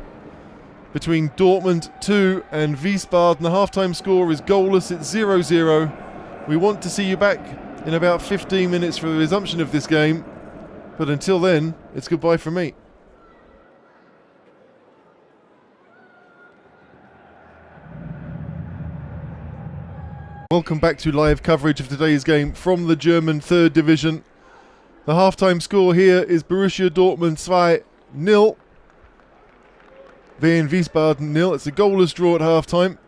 between Dortmund 2 and Wiesbaden. The half-time score is goalless at 0-0. We want to see you back in about 15 minutes for the resumption of this game, but until then, it's goodbye from me. Welcome back to live coverage of today's game from the German 3rd Division. The half-time score here is Borussia Dortmund 2-0. Wehen Wiesbaden 0. It's a goalless draw at half-time.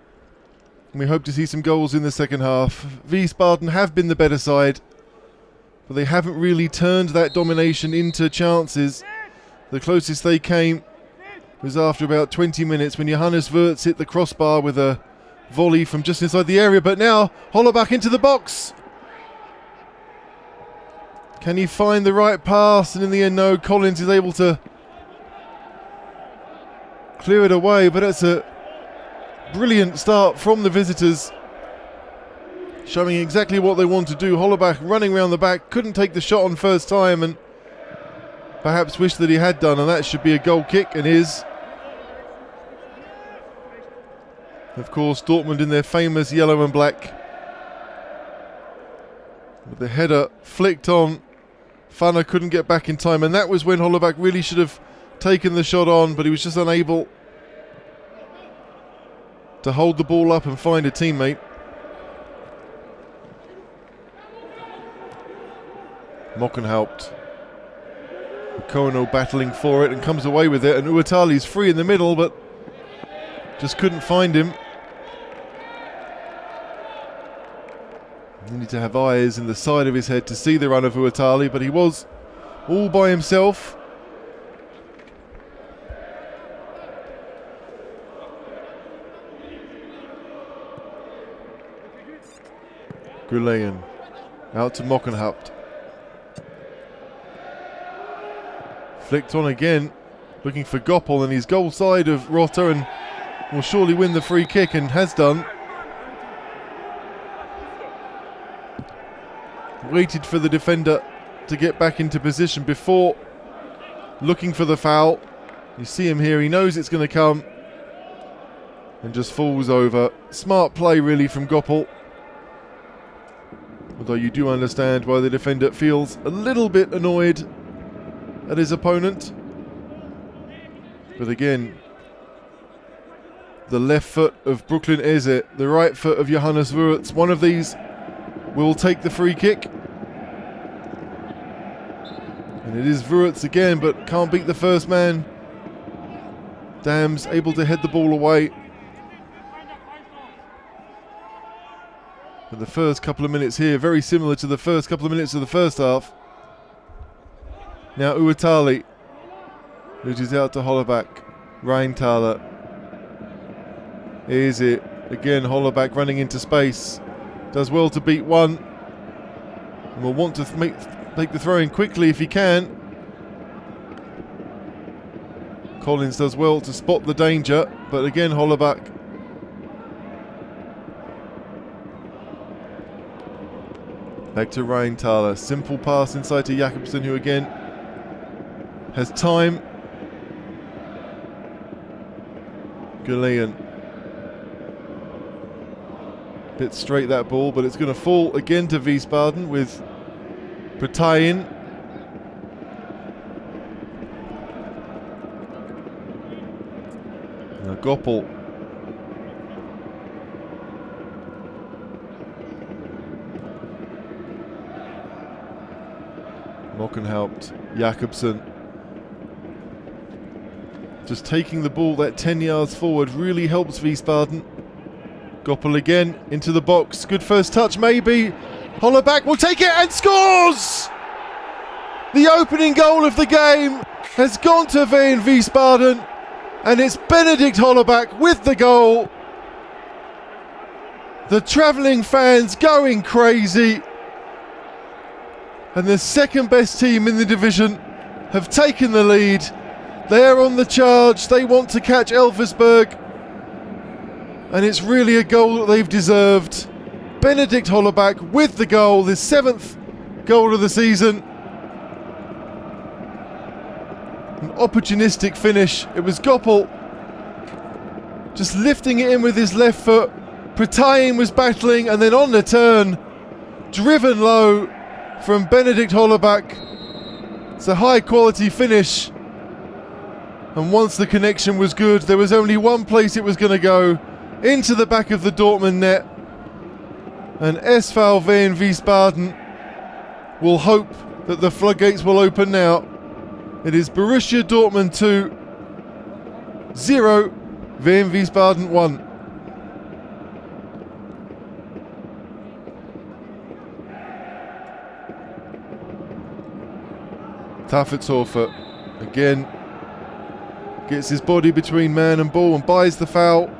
And we hope to see some goals in the second half. Wiesbaden have been the better side, but they haven't really turned that domination into chances. The closest they came was after about 20 minutes when Johannes Wurtz hit the crossbar with a volley from just inside the area, but now Hollerbach into the box. Can he find the right pass? And in the end, no. Collins is able to clear it away, but it's a brilliant start from the visitors, showing exactly what they want to do. Hollerbach running around the back, couldn't take the shot on first time, and perhaps wished that he had done, and that should be a goal kick, and is. Of course, Dortmund in their famous yellow and black. With the header flicked on, Fanner couldn't get back in time, and that was when Hollerbach really should have taken the shot on, but he was just unable to hold the ball up and find a teammate. Mockenhaupt. Kono battling for it and comes away with it, and Uatali's free in the middle, but just couldn't find him. You need to have eyes in the side of his head to see the run of Uatali, but he was all by himself. Gulayan out to Mockenhaupt. Flicked on again, looking for Goppel, and he's goal side of Rotter and will surely win the free kick, and has done. Waited for the defender to get back into position before looking for the foul. You see him here, he knows it's going to come, and just falls over. Smart play really from Goppel. Although you do understand why the defender feels a little bit annoyed at his opponent. But again, the left foot of Brooklyn Eze, the right foot of Johannes Wurz, one of these will take the free kick. And it is Wurz again, but can't beat the first man. Dams able to head the ball away. But the first couple of minutes here, very similar to the first couple of minutes of the first half. Now Uatali, reaches out to Hollerbach. Rheintaler. Is it again? Hollerbach running into space. Does well to beat one. And will want to make the throw in quickly if he can. Collins does well to spot the danger, but again Hollerbach. Back to Rheintaler. Simple pass inside to Jakobsen, who again has time. Gullion. Bit straight that ball, but it's going to fall again to Wiesbaden with Pretayin. Now Goppel. Mockenhaupt, Jakobsen. Just taking the ball that 10 yards forward really helps Wiesbaden. Goppel again into the box. Good first touch maybe. Hollerbach will take it and scores! The opening goal of the game has gone to Wehen Wiesbaden, and it's Benedikt Hollerbach with the goal. The travelling fans going crazy. And the second best team in the division have taken the lead. They are on the charge. They want to catch Elversberg. And it's really a goal that they've deserved. Benedikt Hollerbach with the goal, his 7th goal of the season. An opportunistic finish. It was Goppel just lifting it in with his left foot. Pretayin was battling, and then on the turn, driven low from Benedikt Hollerbach. It's a high quality finish. And once the connection was good, there was only one place it was going to go, into the back of the Dortmund net. And SV Wehen Wiesbaden will hope that the floodgates will open now. It is Borussia Dortmund 2, 0, Wehen Wiesbaden 1. Tafelshofer again gets his body between man and ball and buys the foul.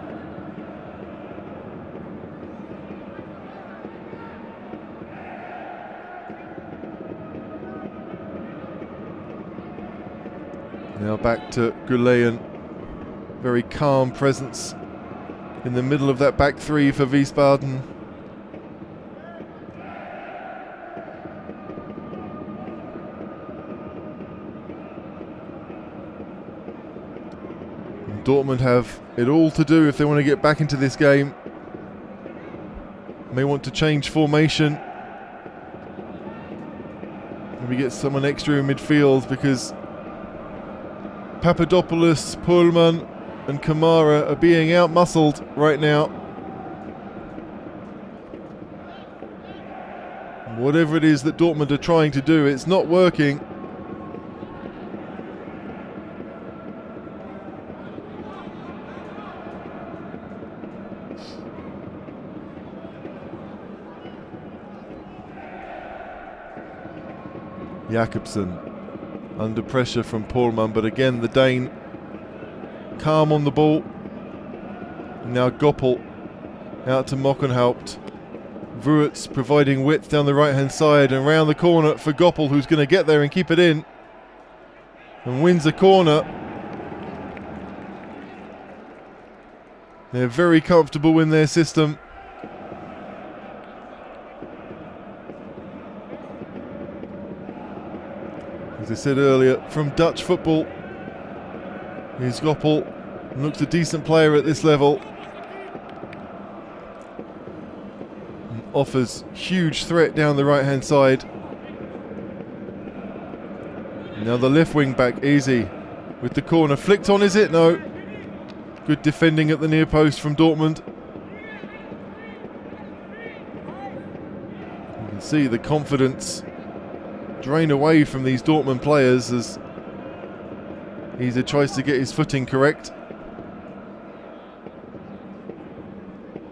Now back to Gullion. Very calm presence in the middle of that back three for Wiesbaden. Dortmund have it all to do if they want to get back into this game. May want to change formation. Maybe get someone extra in midfield, because Papadopoulos, Pullman and Kamara are being out-muscled right now. Whatever it is that Dortmund are trying to do, it's not working. Jakobsen under pressure from Pullman, but again the Dane calm on the ball. And now Goppel out to Mockenhaupt. Wurz providing width down the right hand side and round the corner for Goppel, who's going to get there and keep it in and wins the corner. They're very comfortable in their system. As I said earlier, from Dutch football, he's Goppel, looks a decent player at this level. And offers huge threat down the right-hand side. Now the left wing back, easy. With the corner flicked on, is it? No. Good defending at the near post from Dortmund. You can see the confidence drain away from these Dortmund players as Eze tries to get his footing correct.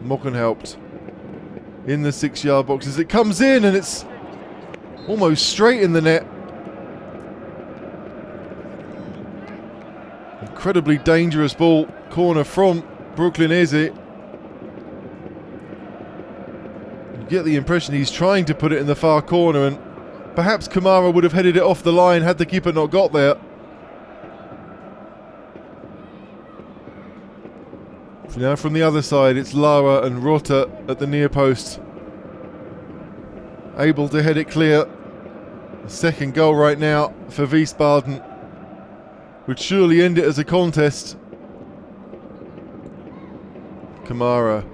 Mockenhaupt in the 6-yard box as it comes in, and it's almost straight in the net. Incredibly dangerous ball, corner from Brooklyn Eze. You get the impression he's trying to put it in the far corner, and perhaps Kamara would have headed it off the line had the keeper not got there. So now from the other side, it's Lara and Rotter at the near post. Able to head it clear. The second goal right now for Wiesbaden would surely end it as a contest. Kamara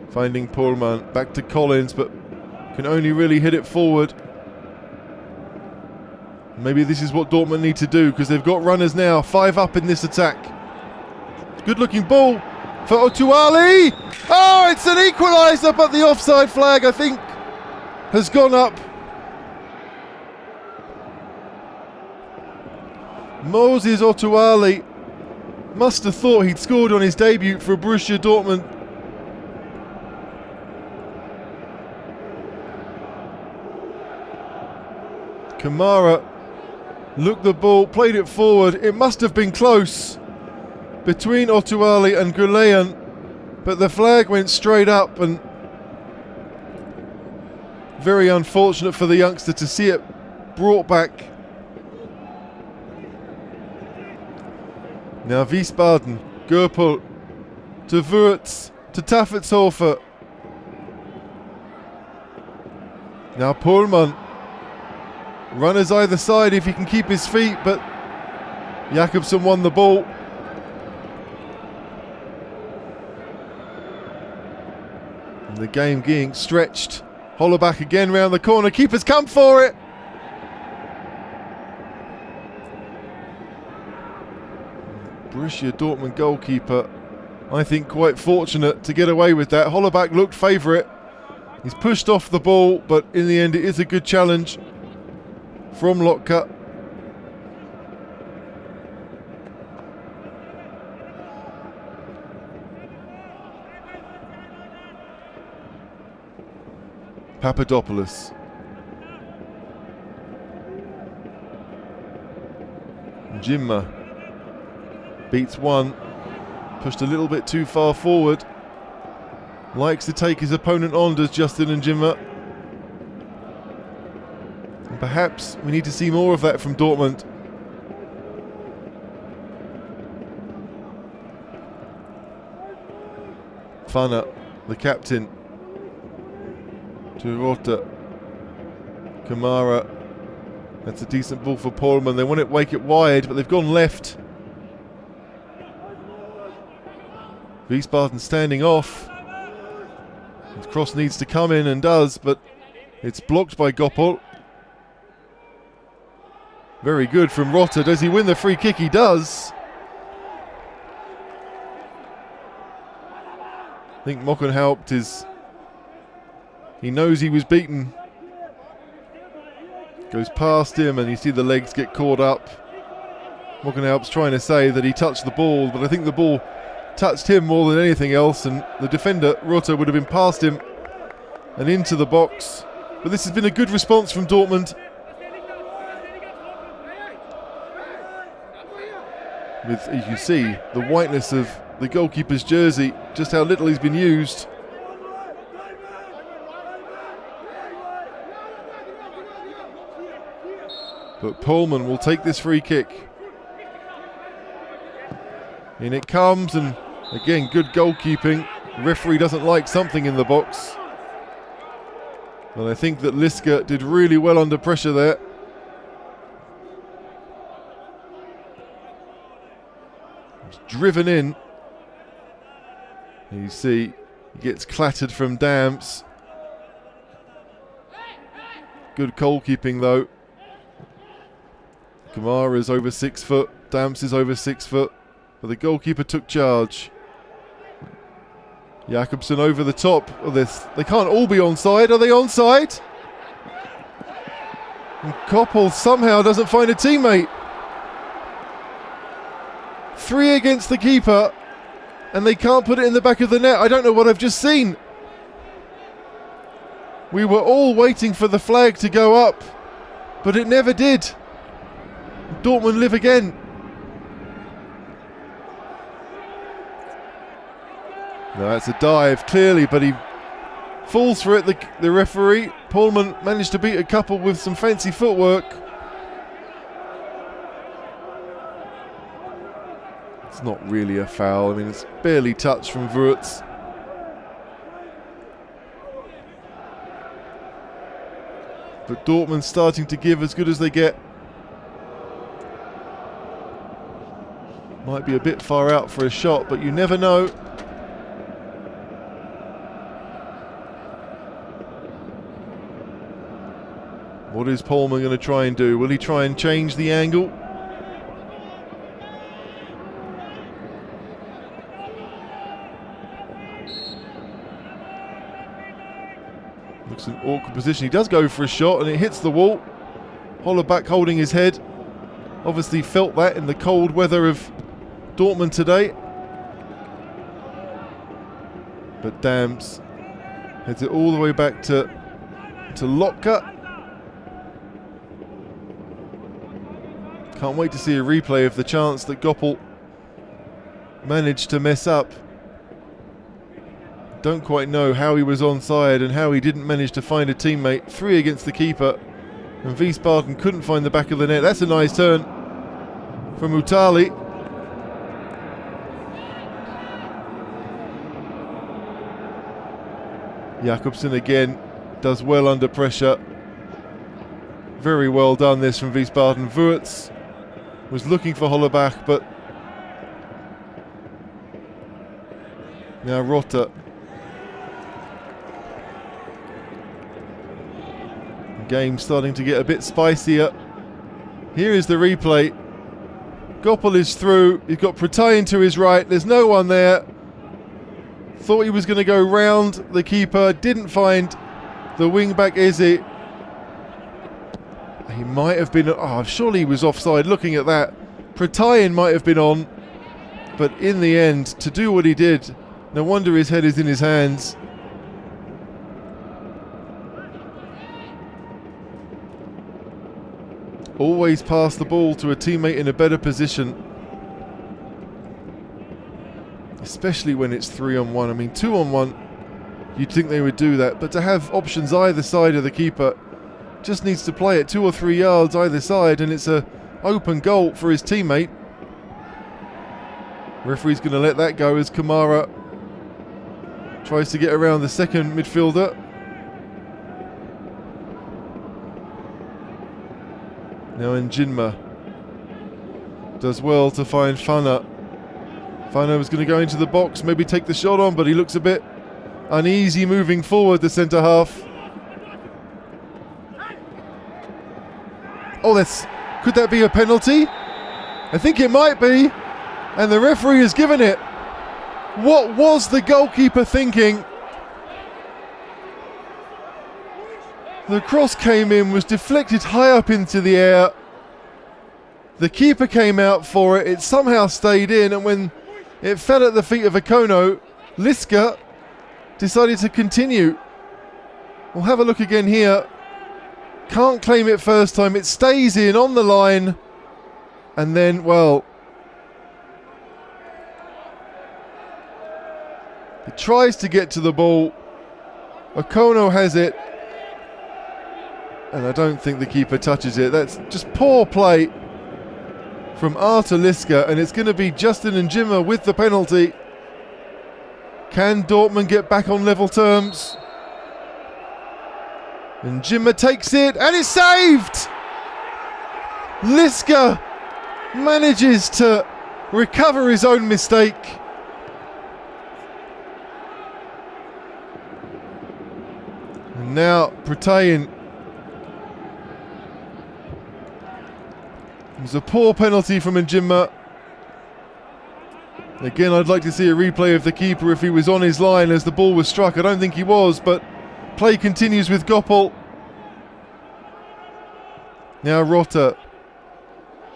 finding Pohlmann, back to Collins, but can only really hit it forward. Maybe this is what Dortmund need to do, because they've got runners now, 5 up in this attack. Good looking ball for Otuali. Oh, it's an equaliser, but the offside flag, I think, has gone up. Moses Otuali must have thought he'd scored on his debut for Borussia Dortmund. Kamara looked the ball, played it forward. It must have been close between Otuali and Goulean, but the flag went straight up, and very unfortunate for the youngster to see it brought back. Now Wiesbaden, Goppel to Würz, to Tafelshofer. Now Pohlmann. Runners either side if he can keep his feet, but Jakobsen won the ball. And the game getting stretched. Hollerbach again round the corner. Keeper's come for it. Borussia Dortmund goalkeeper, I think, quite fortunate to get away with that. Hollerbach looked favourite. He's pushed off the ball, but in the end it is a good challenge from Lotka. Papadopoulos. Jimma beats one. Pushed a little bit too far forward. Likes to take his opponent on, does Justin and Jimma. And perhaps we need to see more of that from Dortmund. Fanner, the captain. To Rotter. Kamara. That's a decent ball for Pohlmann. They want to wake it wide, but they've gone left. Wiesbaden standing off. The cross needs to come in and does, but it's blocked by Goppel. Very good from Rotter. Does he win the free kick? He does. I think Mockenhaupt is... He knows he was beaten. Goes past him and you see the legs get caught up. Mockenhaupt's trying to say that he touched the ball, but I think the ball touched him more than anything else, and the defender, Rotter, would have been past him and into the box. But this has been a good response from Dortmund. With, you can see, the whiteness of the goalkeeper's jersey, just how little he's been used. But Pohlmann will take this free kick. In it comes, and again, good goalkeeping. The referee doesn't like something in the box. And I think that Liska did really well under pressure there. driven in. You see, he gets clattered from Dams. Good goalkeeping though. Kamara's over 6 foot. Dams is over 6 foot. But the goalkeeper took charge. Jakobsen over the top of this. They can't all be onside. Are they onside? And Koppel somehow doesn't find a teammate. 3 against the keeper. And they can't put it in the back of the net. I don't know what I've just seen. We were all waiting for the flag to go up. But it never did. Dortmund live again. No, that's a dive, clearly, but he falls for it, the referee. Pullman managed to beat a couple with some fancy footwork. It's not really a foul. I mean, it's barely touched from Wurtz. But Dortmund starting to give as good as they get. Might be a bit far out for a shot, but you never know. What is Pullman going to try and do? Will he try and change the angle? Looks an awkward position. He does go for a shot and it hits the wall. Hollerbach holding his head. Obviously felt that in the cold weather of Dortmund today. But Dams heads it all the way back to Lotka. Can't wait to see a replay of the chance that Goppel managed to mess up. Don't quite know how he was onside and how he didn't manage to find a teammate. 3 against the keeper. And Wiesbaden couldn't find the back of the net. That's a nice turn from Utali. Jakobsen again does well under pressure. Very well done this from Wiesbaden. Wurtz was looking for Hollerbach, but now Rotter. Game starting to get a bit spicier. Here is the replay. Goppel is through. He's got Pretain to his right. There's no one there. Thought he was going to go round the keeper. Didn't find the wing-back Izzy. He might have been... Oh, surely he was offside looking at that. Pretain might have been on. But in the end, to do what he did, no wonder his head is in his hands. Always pass the ball to a teammate in a better position. Especially when it's 3-on-1. I mean, 2-on-1, you'd think they would do that. But to have options either side of the keeper, just needs to play it 2 or 3 yards either side, and it's a open goal for his teammate. Referee's going to let that go as Kamara tries to get around the second midfielder. Now Njinma does well to find Fana. Fana was going to go into the box, maybe take the shot on, but he looks a bit uneasy moving forward, the centre half. Oh, could that be a penalty? I think it might be. And the referee has given it. What was the goalkeeper thinking? The cross came in, was deflected high up into the air. The keeper came out for it. It somehow stayed in, and when it fell at the feet of Akono, Liska decided to continue. We'll have a look again here. Can't claim it first time. It stays in on the line. And then, well, it tries to get to the ball. Akono has it. And I don't think the keeper touches it. That's just poor play from Artur Liska. And it's going to be Justin Njinma with the penalty. Can Dortmund get back on level terms? And Njinma takes it, and it's saved! Liska manages to recover his own mistake. And now Protein. It's a poor penalty from Njima. Again, I'd like to see a replay of the keeper if he was on his line as the ball was struck. I don't think he was, but play continues with Goppel. Now Rota.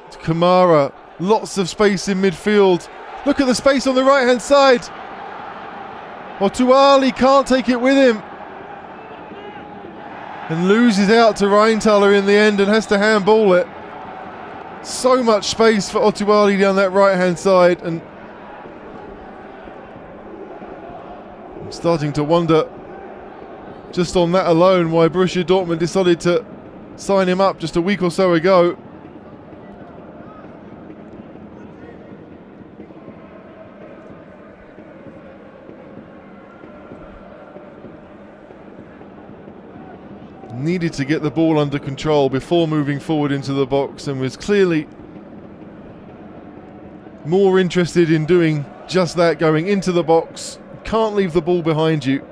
It's Kamara. Lots of space in midfield. Look at the space on the right-hand side. Otuali can't take it with him. And loses out to Rheintaler in the end and has to handball it. So much space for Otuali down that right-hand side, and I'm starting to wonder, just on that alone, why Borussia Dortmund decided to sign him up just a week or so ago. Needed to get the ball under control before moving forward into the box, and was clearly more interested in doing just that, going into the box. Can't leave the ball behind you.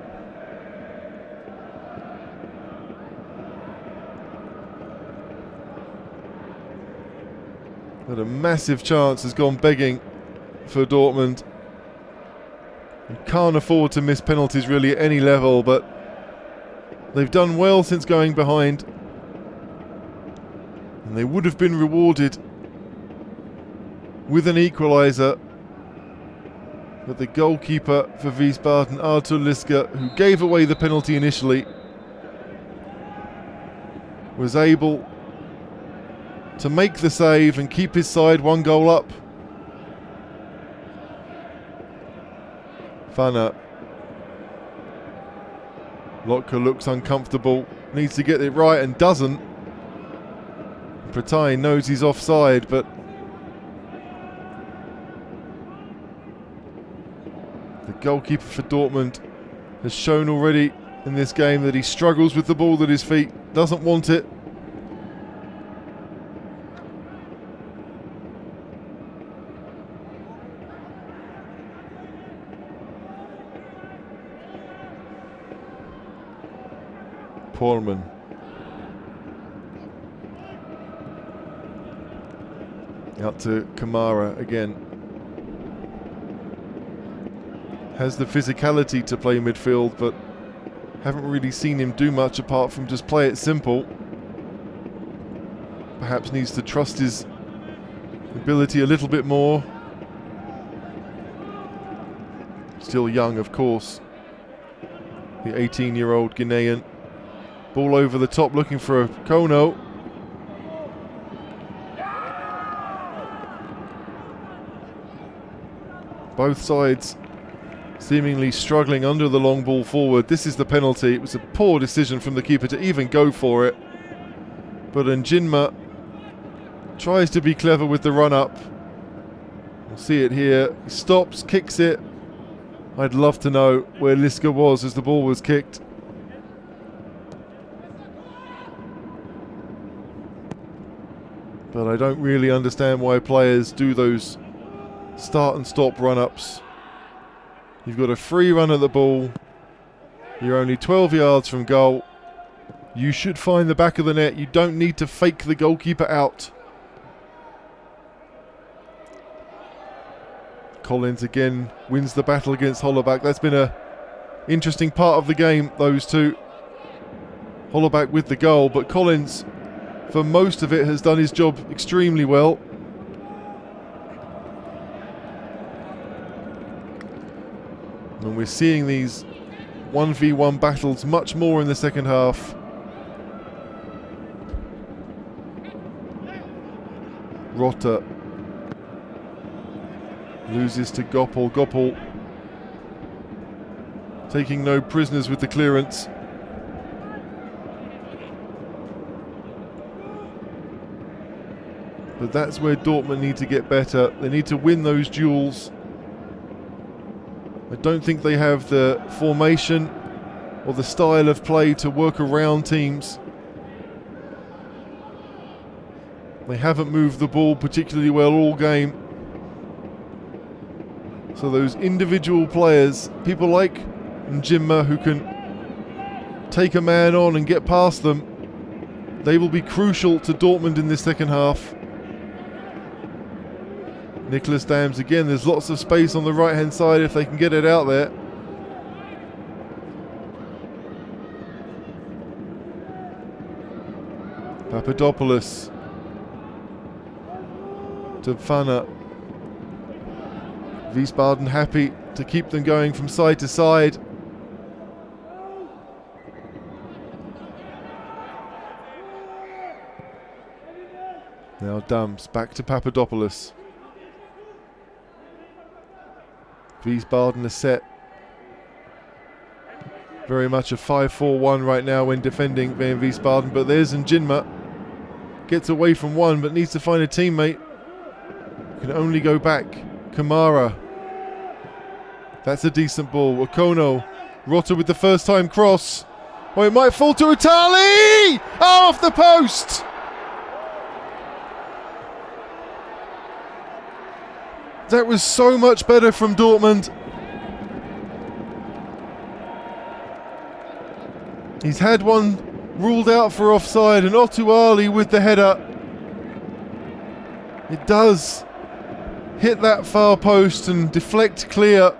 But a massive chance has gone begging for Dortmund. You can't afford to miss penalties really at any level, but they've done well since going behind, and they would have been rewarded with an equaliser. But the goalkeeper for Wiesbaden, Artur Liska, who gave away the penalty initially, was able to make the save and keep his side one goal up. Fana. Lotka looks uncomfortable, needs to get it right and doesn't. Protein knows he's offside, but the goalkeeper for Dortmund has shown already in this game that he struggles with the ball at his feet, doesn't want it. Pohlmann. Out to Kamara again. Has the physicality to play midfield, but haven't really seen him do much apart from just play it simple. Perhaps needs to trust his ability a little bit more. Still young, of course. The 18-year-old Guinean. Ball over the top, looking for a Kono. Both sides seemingly struggling under the long ball forward. This is the penalty. It was a poor decision from the keeper to even go for it. But Njima tries to be clever with the run-up. We'll see it here. He stops, kicks it. I'd love to know where Liska was as the ball was kicked. But I don't really understand why players do those start and stop run-ups. You've got a free run at the ball. You're only 12 yards from goal. You should find the back of the net. You don't need to fake the goalkeeper out. Collins again wins the battle against Hollerbach. That's been a interesting part of the game, those two. Hollerbach with the goal, but Collins, for most of it, has done his job extremely well. And we're seeing these 1v1 battles much more in the second half. Rota loses to Goppel. Goppel taking no prisoners with the clearance. But that's where Dortmund need to get better. They need to win those duels. I don't think they have the formation or the style of play to work around teams. They haven't moved the ball particularly well all game. So those individual players, people like Njimma who can take a man on and get past them, they will be crucial to Dortmund in this second half. Nicholas Dams again, there's lots of space on the right hand side if they can get it out there. Papadopoulos to Pfanner. Wiesbaden happy to keep them going from side to side. Now Dams back to Papadopoulos. Wiesbaden is set. Very much a 5-4-1 right now when defending Wehen Wiesbaden, but there's Njinma. Gets away from one but needs to find a teammate. Can only go back. Kamara. That's a decent ball. Okono. Rotta with the first time cross. Oh, it might fall to Utali! Oh, off the post! That was so much better from Dortmund. He's had one ruled out for offside, and Otuali with the header. It does hit that far post and deflect clear.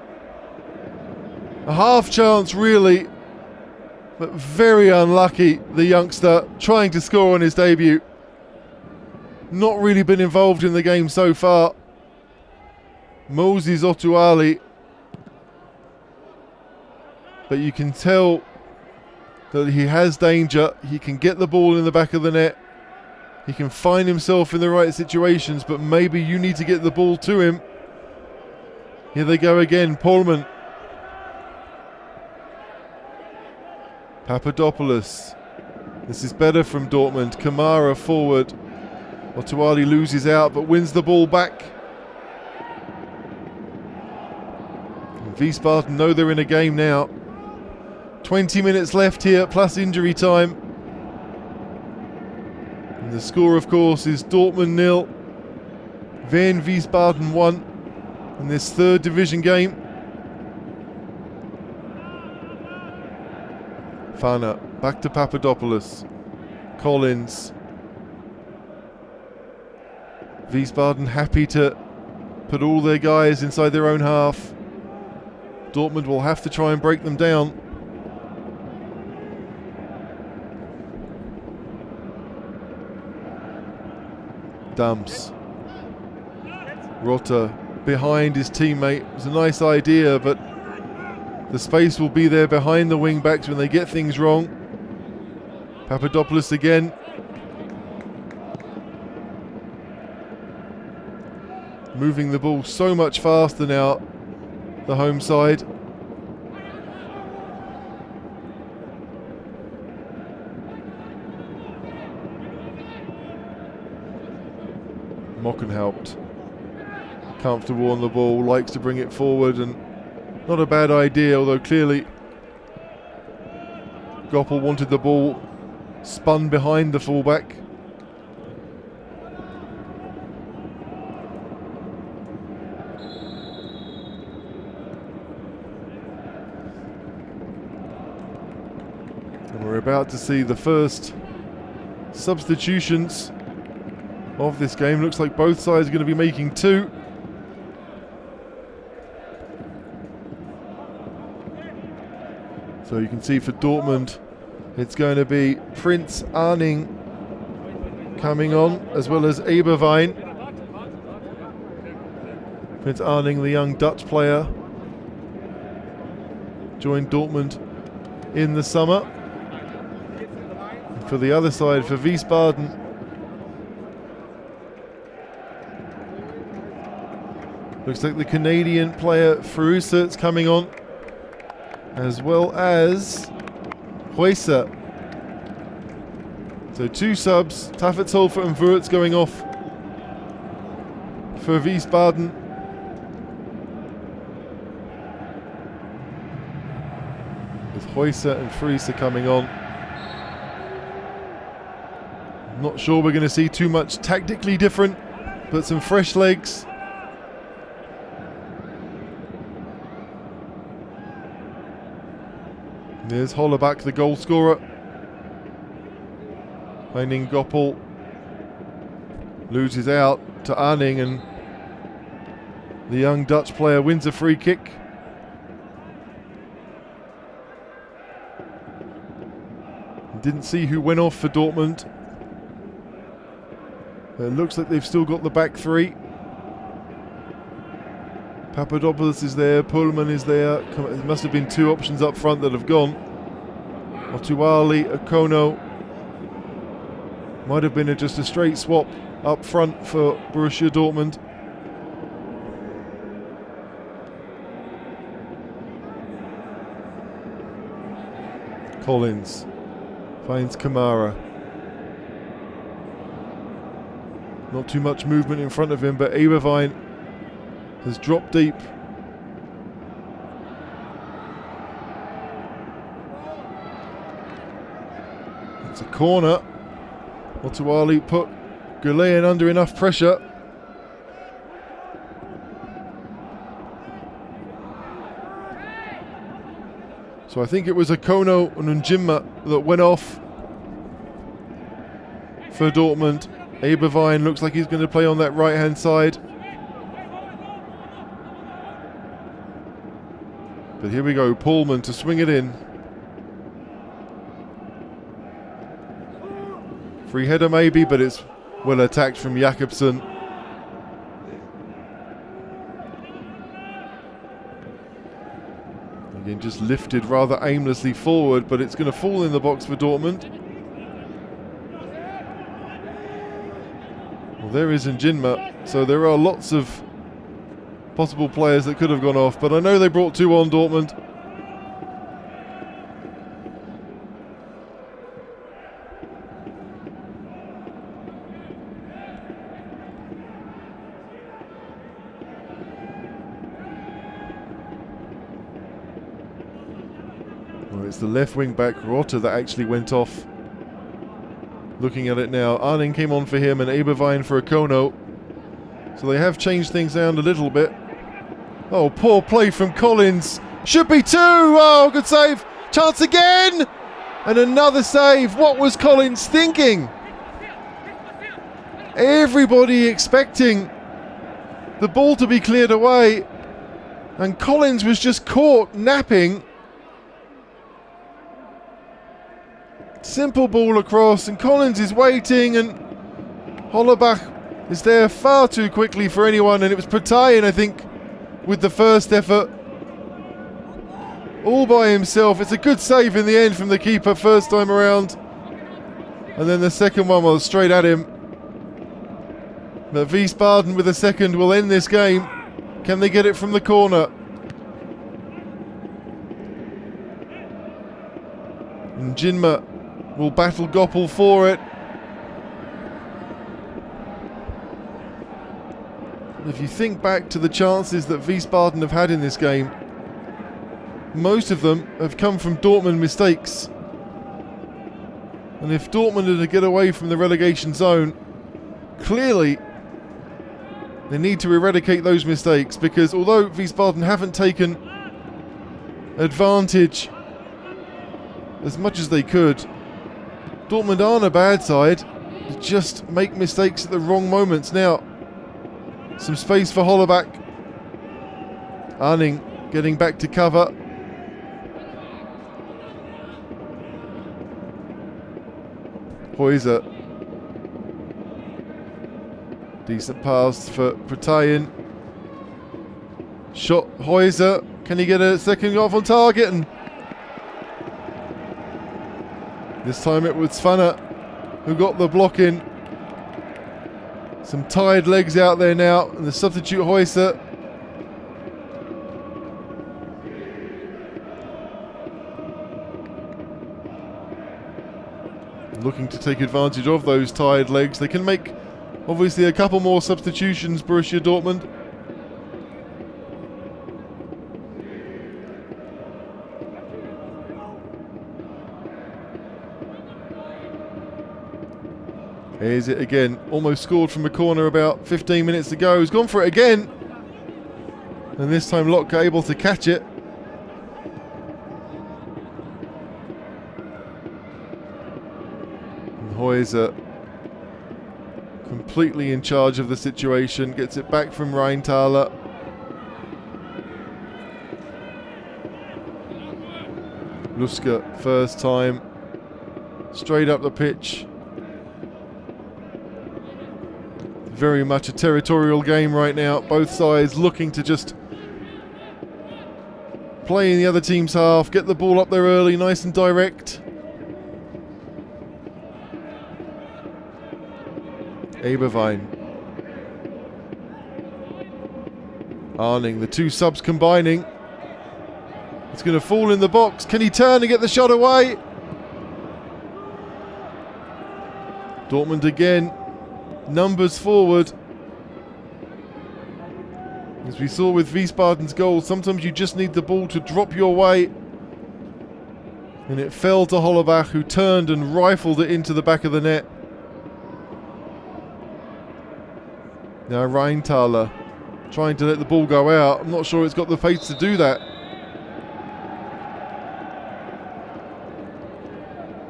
A half chance really, but very unlucky, the youngster trying to score on his debut. Not really been involved in the game so far. Moses Otuali. But you can tell that he has danger. He can get the ball in the back of the net. He can find himself in the right situations, but maybe you need to get the ball to him. Here they go again, Pullman. Papadopoulos. This is better from Dortmund. Kamara forward. Otuali loses out but wins the ball back. And Wiesbaden know they're in a game now. 20 minutes left here, plus injury time. And the score, of course, is Dortmund 0, Wehen Wiesbaden 1 in this third division game. Fana, back to Papadopoulos. Collins. Wiesbaden happy to put all their guys inside their own half. Dortmund will have to try and break them down. Dams. Rotta behind his teammate. It was a nice idea, but the space will be there behind the wing backs when they get things wrong. Papadopoulos again. Moving the ball so much faster now, the home side. Mockenhaupt, comfortable on the ball, likes to bring it forward, and not a bad idea, although clearly Goppel wanted the ball spun behind the fullback. And we're about to see the first substitutions of this game. Looks like both sides are going to be making two. So you can see for Dortmund, it's going to be Prince Arning coming on, as well as Eberwein. Prince Arning, the young Dutch player, joined Dortmund in the summer. And for the other side, for Wiesbaden, looks like the Canadian player Frusert's coming on, as well as Huesa. So two subs, Taffetzhofer and Wurtz going off for Wiesbaden. With Huesa and Fruser coming on. Not sure we're going to see too much tactically different, but some fresh legs. There's Hollerbach, the goal scorer. Henning Goppel loses out to Arning, and the young Dutch player wins a free kick. Didn't see who went off for Dortmund. It looks like they've still got the back three. Papadopoulos is there, Pullman is there. There must have been two options up front that have gone. Otuali, Okono. Might have been just a straight swap up front for Borussia Dortmund. Collins finds Kamara. Not too much movement in front of him, but Eberwein has dropped deep. It's a corner. Otuali put Goulet under enough pressure. So I think it was Okono and Njimma that went off for Dortmund. Eberwein looks like he's going to play on that right-hand side. But here we go, Pullman to swing it in. Free header maybe, but it's well attacked from Jakobsen. Again, just lifted rather aimlessly forward, but it's going to fall in the box for Dortmund. Well, there is Njinma, so there are lots of possible players that could have gone off, but I know they brought two on, Dortmund. Well, it's the left wing back, Rotter, that actually went off. Looking at it now, Arning came on for him and Eberwein for Okono. So they have changed things down a little bit. Oh, poor play from Collins. Should be two. Oh, good save. Chance again. And another save. What was Collins thinking? Everybody expecting the ball to be cleared away. And Collins was just caught napping. Simple ball across, and Collins is waiting, and Hollerbach is there far too quickly for anyone, and it was Patayin, I think, with the first effort. All by himself. It's a good save in the end from the keeper first time around. And then the second one was straight at him. But Wiesbaden with a second will end this game. Can they get it from the corner? And Njinma will battle Goppel for it. If you think back to the chances that Wiesbaden have had in this game, most of them have come from Dortmund mistakes. And if Dortmund are to get away from the relegation zone, clearly they need to eradicate those mistakes, because although Wiesbaden haven't taken advantage as much as they could, Dortmund aren't a bad side. They just make mistakes at the wrong moments. Now, some space for Hollerbach. Arning getting back to cover. Heuser. Decent pass for Patayin. Shot Heuser. Can he get a second off on target? And this time it was Svanner who got the block in. Some tired legs out there now, and the substitute Heuser. Looking to take advantage of those tired legs. They can make, obviously, a couple more substitutions, Borussia Dortmund. Here's it again. Almost scored from a corner about 15 minutes ago. He's gone for it again. And this time Lotka able to catch it. Häuser completely in charge of the situation. Gets it back from Rheintaler. Luska, first time. Straight up the pitch. Very much a territorial game right now. Both sides looking to just play in the other team's half. Get the ball up there early, nice and direct. Eberwein. Arning, the two subs combining. It's going to fall in the box. Can he turn and get the shot away? Dortmund again. Numbers forward. As we saw with Wiesbaden's goal, sometimes you just need the ball to drop your way. And it fell to Hollerbach, who turned and rifled it into the back of the net. Now Rheintaler trying to let the ball go out. I'm not sure it's got the pace to do that.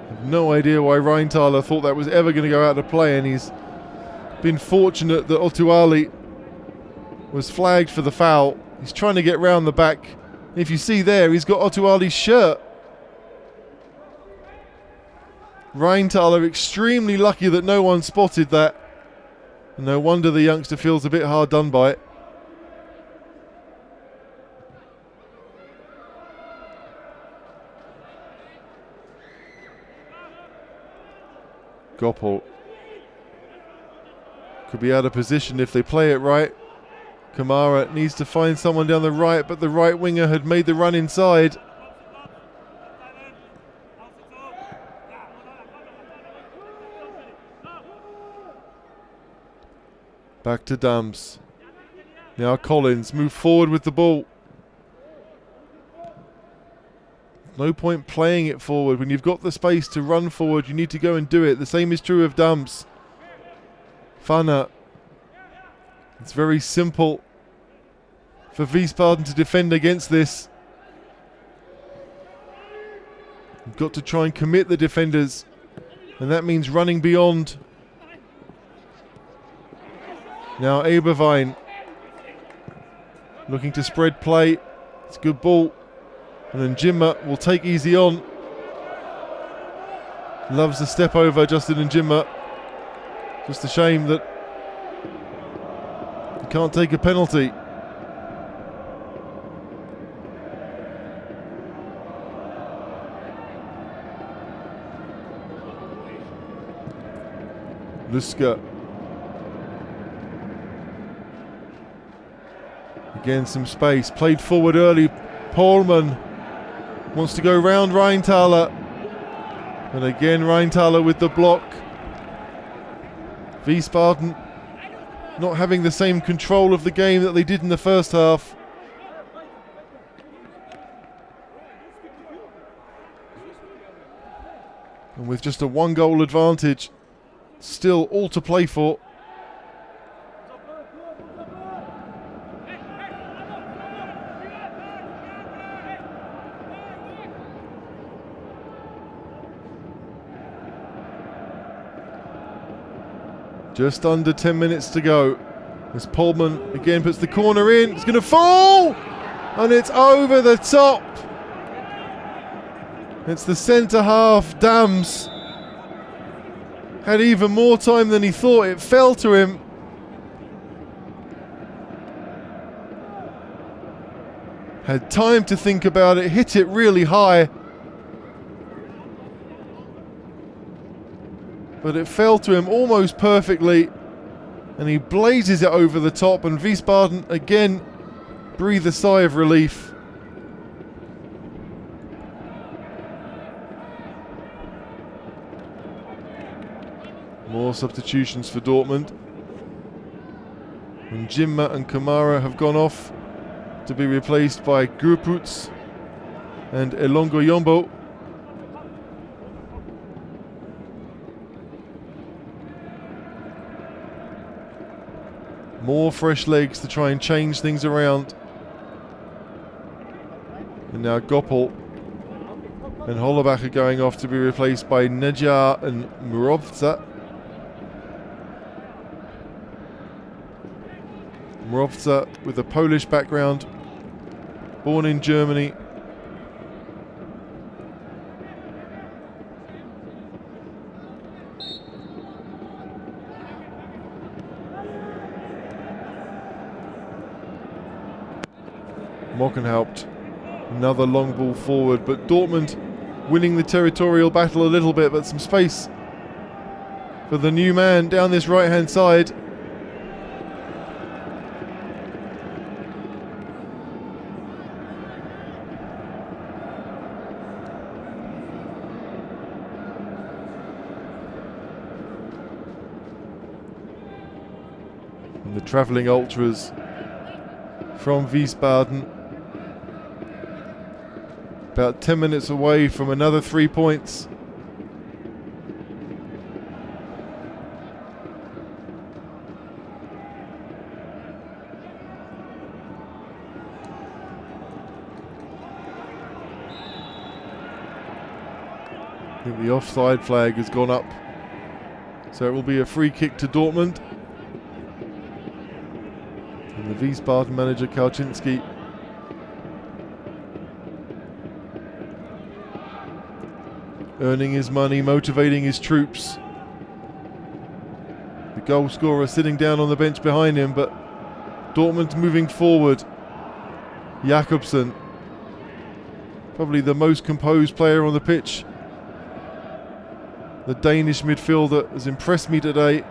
I've no idea why Rheintaler thought that was ever going to go out of play, and he's been fortunate that Otuali was flagged for the foul. He's trying to get round the back. If you see there, he's got Otuali's shirt. Rheintaler extremely lucky that no one spotted that. And no wonder the youngster feels a bit hard done by it. Goppel could be out of position if they play it right. Kamara needs to find someone down the right, but the right winger had made the run inside. Back to Dams. Now Collins, move forward with the ball. No point playing it forward. When you've got the space to run forward, you need to go and do it. The same is true of Dams. Fanner. It's very simple for Wiesbaden to defend against this. You've got to try and commit the defenders, and that means running beyond. Now Eberwein looking to spread play. It's a good ball. And then Njimba will take easy on. Loves the step over, Justin Njimba. Just a shame that he can't take a penalty. Luska. Again, some space. Played forward early. Pohlmann wants to go round Rheintaler. And again, Rheintaler with the block. Wiesbaden not having the same control of the game that they did in the first half. And with just a one-goal advantage, still all to play for. Just under 10 minutes to go. As Pohlmann again puts the corner in. It's going to fall! And it's over the top. It's the centre half. Dams had even more time than he thought. It fell to him. Had time to think about it. Hit it really high. But it fell to him almost perfectly, and he blazes it over the top, and Wiesbaden again breathe a sigh of relief. More substitutions for Dortmund. And Njimba and Kamara have gone off to be replaced by Gruputs and Elongo Yombo. More fresh legs to try and change things around. And now Goppel And Hollerbach are going off to be replaced by Nejar and Mrovca. Mrovca with a Polish background, born in Germany. Mockenhaupt, another long ball forward, but Dortmund winning the territorial battle a little bit, but some space for the new man down this right-hand side. And the travelling ultras from Wiesbaden, about 10 minutes away from another 3 points. I think the offside flag has gone up, so it will be a free kick to Dortmund. And the Wiesbaden manager Kauczynski earning his money, motivating his troops. The goal scorer sitting down on the bench behind him, but Dortmund moving forward. Jakobsen, probably the most composed player on the pitch. The Danish midfielder has impressed me today.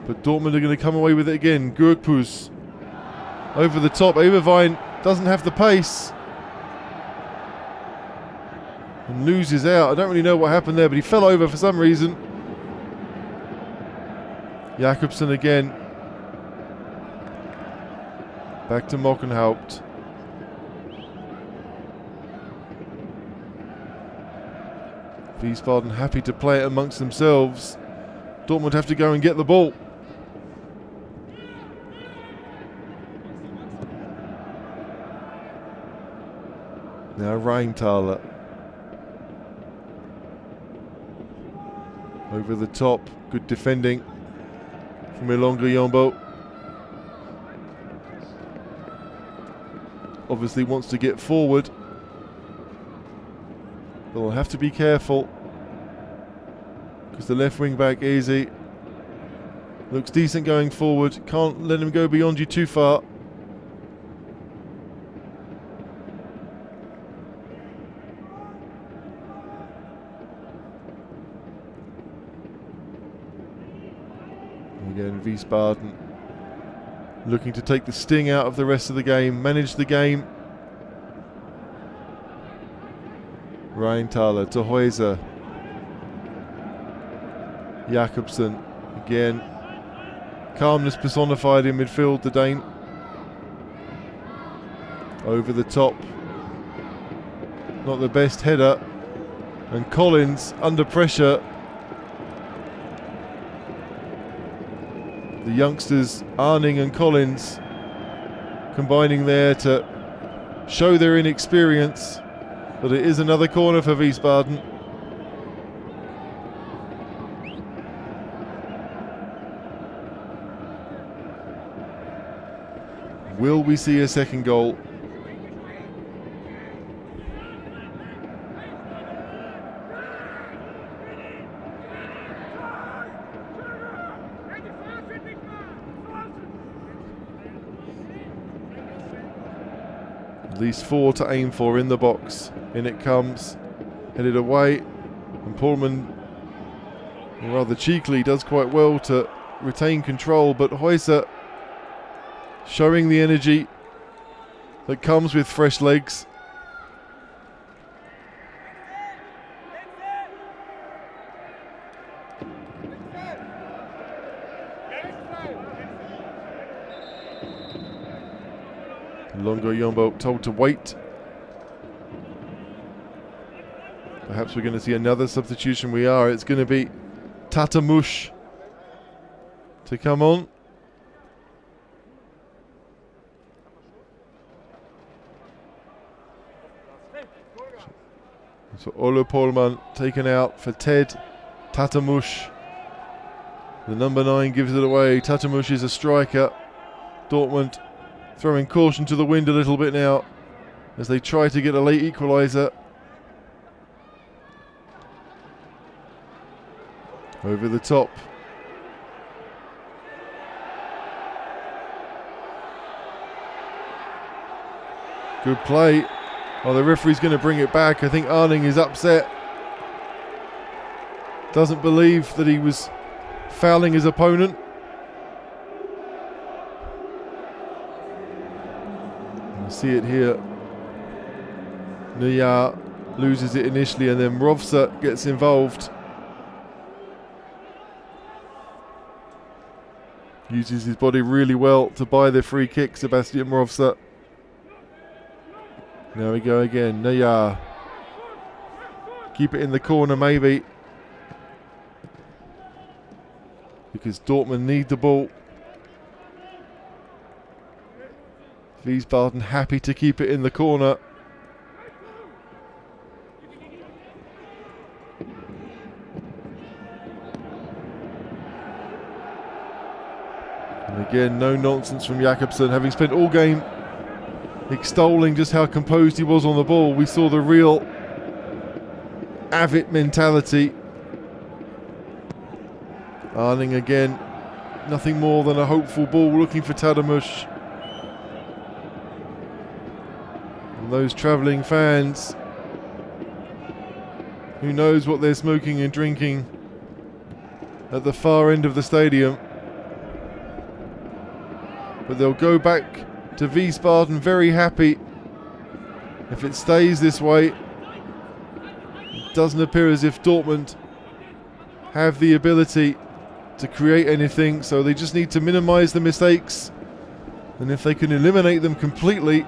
But Dortmund are going to come away with it again. Gurkpus over the top. Overvine doesn't have the pace and loses out. I don't really know what happened there, but he fell over for some reason. Jakobsen again. Back to Mockenhaupt. Wiesbaden happy to play it amongst themselves. Dortmund have to go and get the ball. Now Rheintaler. Over the top, good defending from Ilonga Yombo. Obviously wants to get forward, but will have to be careful because the left wing back Easy looks decent going forward. Can't let him go beyond you too far. Again, Wiesbaden looking to take the sting out of the rest of the game, manage the game. Rheintaler to Häuser. Jakobsen again. Calmness personified in midfield, the Dane. Over the top. Not the best header. And Collins under pressure. The youngsters, Arning and Collins, combining there to show their inexperience. But it is another corner for Wiesbaden. Will we see a second goal? At least 4 to aim for in the box. In it comes, headed away, and Pullman rather cheekily does quite well to retain control, but Häuser showing the energy that comes with fresh legs. Longo Yombo told to wait. Perhaps we're going to see another substitution. We are. It's going to be Tatamush to come on. So Olo Polman taken out for Ted Tatamush. The number 9 gives it away. Tatamush is a striker. Dortmund throwing caution to the wind a little bit now as they try to get a late equaliser. Over the top. Good play. Oh, the referee's going to bring it back. I think Arning is upset. Doesn't believe that he was fouling his opponent. You see it here. Neuer loses it initially and then Rovsa gets involved. Uses his body really well to buy the free kick, Sebastian Rovsa. There we go again, Neuer. Keep it in the corner maybe. Because Dortmund need the ball. Wiesbaden happy to keep it in the corner. And again, no nonsense from Jakobsen, having spent all game extolling just how composed he was on the ball. We saw the real avid mentality. Arning again, nothing more than a hopeful ball looking for Tadamush. And those travelling fans, who knows what they're smoking and drinking at the far end of the stadium. But they'll go back to Wiesbaden very happy if it stays this way. It doesn't appear as if Dortmund have the ability to create anything, so they just need to minimise the mistakes, and if they can eliminate them completely,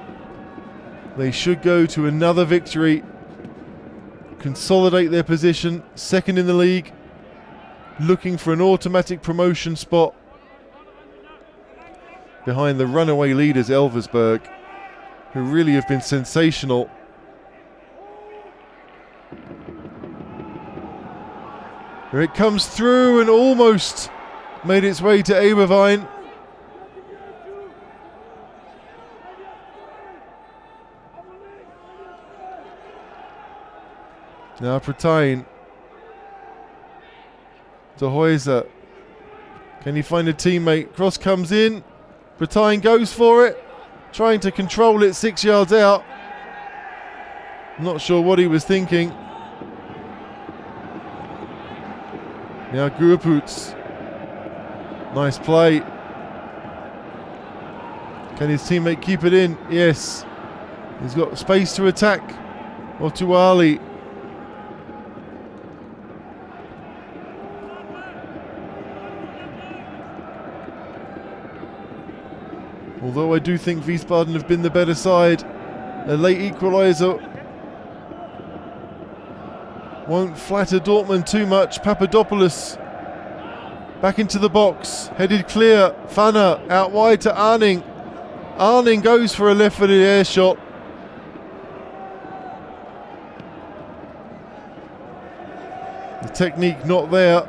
they should go to another victory, consolidate their position, second in the league, looking for an automatic promotion spot behind the runaway leaders Elversberg, who really have been sensational. Here it comes through and almost made its way to Eberwein. Now Protein to Heuser. Can he find a teammate? Cross comes in. Protein goes for it, trying to control it 6 yards out. Not sure what he was thinking. Now Gurputz. Nice play. Can his teammate keep it in? Yes. He's got space to attack. Otuali. Although I do think Wiesbaden have been the better side, a late equaliser won't flatter Dortmund too much. Papadopoulos back into the box, headed clear. Fanner out wide to Arning. Arning goes for a left-footed air shot. The technique not there.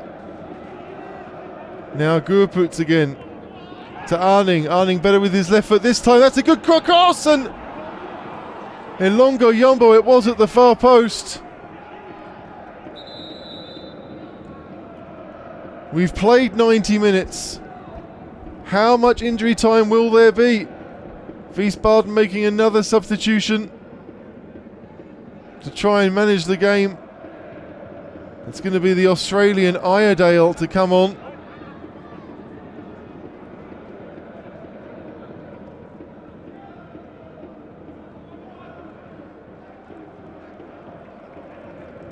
Now Gurputz again to Arning. Arning better with his left foot this time. That's a good cross, and Elongo Yombo it was at the far post. We've played 90 minutes. How much injury time will there be? Wiesbaden making another substitution to try and manage the game. It's going to be the Australian Iredale to come on.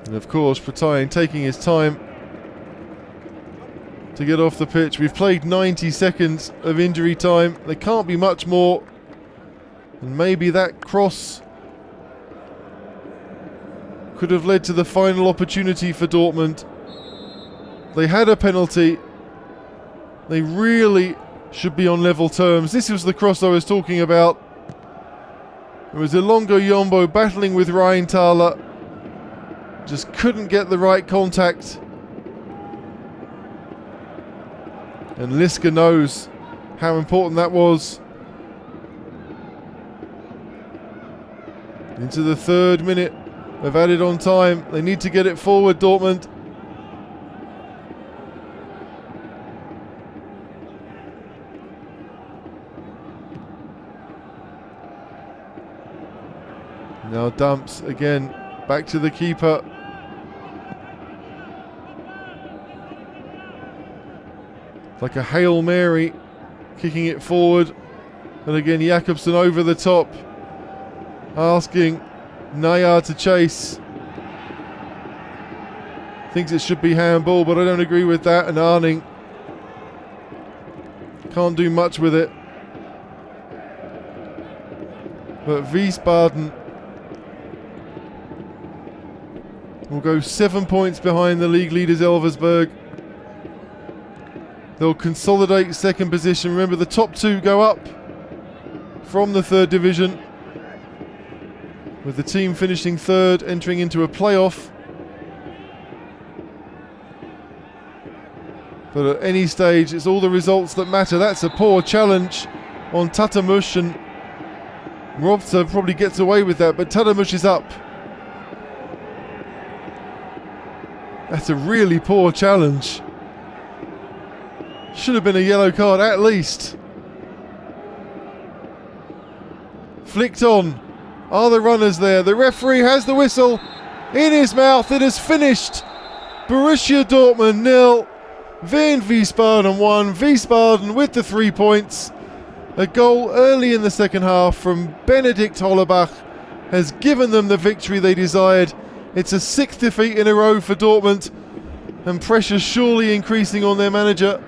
And of course, Protein taking his time to get off the pitch. We've played 90 seconds of injury time. There can't be much more. And maybe that cross could have led to the final opportunity for Dortmund. They had a penalty. They really should be on level terms. This was the cross I was talking about. It was Ilongo Yombo battling with Rheinthaler. Just couldn't get the right contact. And Liska knows how important that was. Into the 3rd minute of added on time. They need to get it forward, Dortmund. Now dumps again, back to the keeper. Like a Hail Mary, kicking it forward. And again, Jakobsen over the top, asking Nayar to chase. Thinks it should be handball, but I don't agree with that. And Arning can't do much with it. But Wiesbaden will go 7 points behind the league leaders Elversberg. They'll consolidate 2nd position. Remember, the top 2 go up from the 3rd division, with the team finishing 3rd entering into a playoff. But at any stage, it's all the results that matter. That's a poor challenge on Tatamush, and Rovza probably gets away with that, but Tatamush is up. That's a really poor challenge. Should have been a yellow card at least. Flicked on. Are the runners there? The referee has the whistle in his mouth. It has finished. Borussia Dortmund 0. Wehen Wiesbaden 1. Wiesbaden with the 3 points. A goal early in the second half from Benedikt Hollerbach has given them the victory they desired. It's a 6th defeat in a row for Dortmund, and pressure surely increasing on their manager.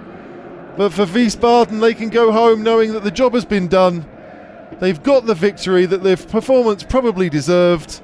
But for Wiesbaden, they can go home knowing that the job has been done. They've got the victory that their performance probably deserved.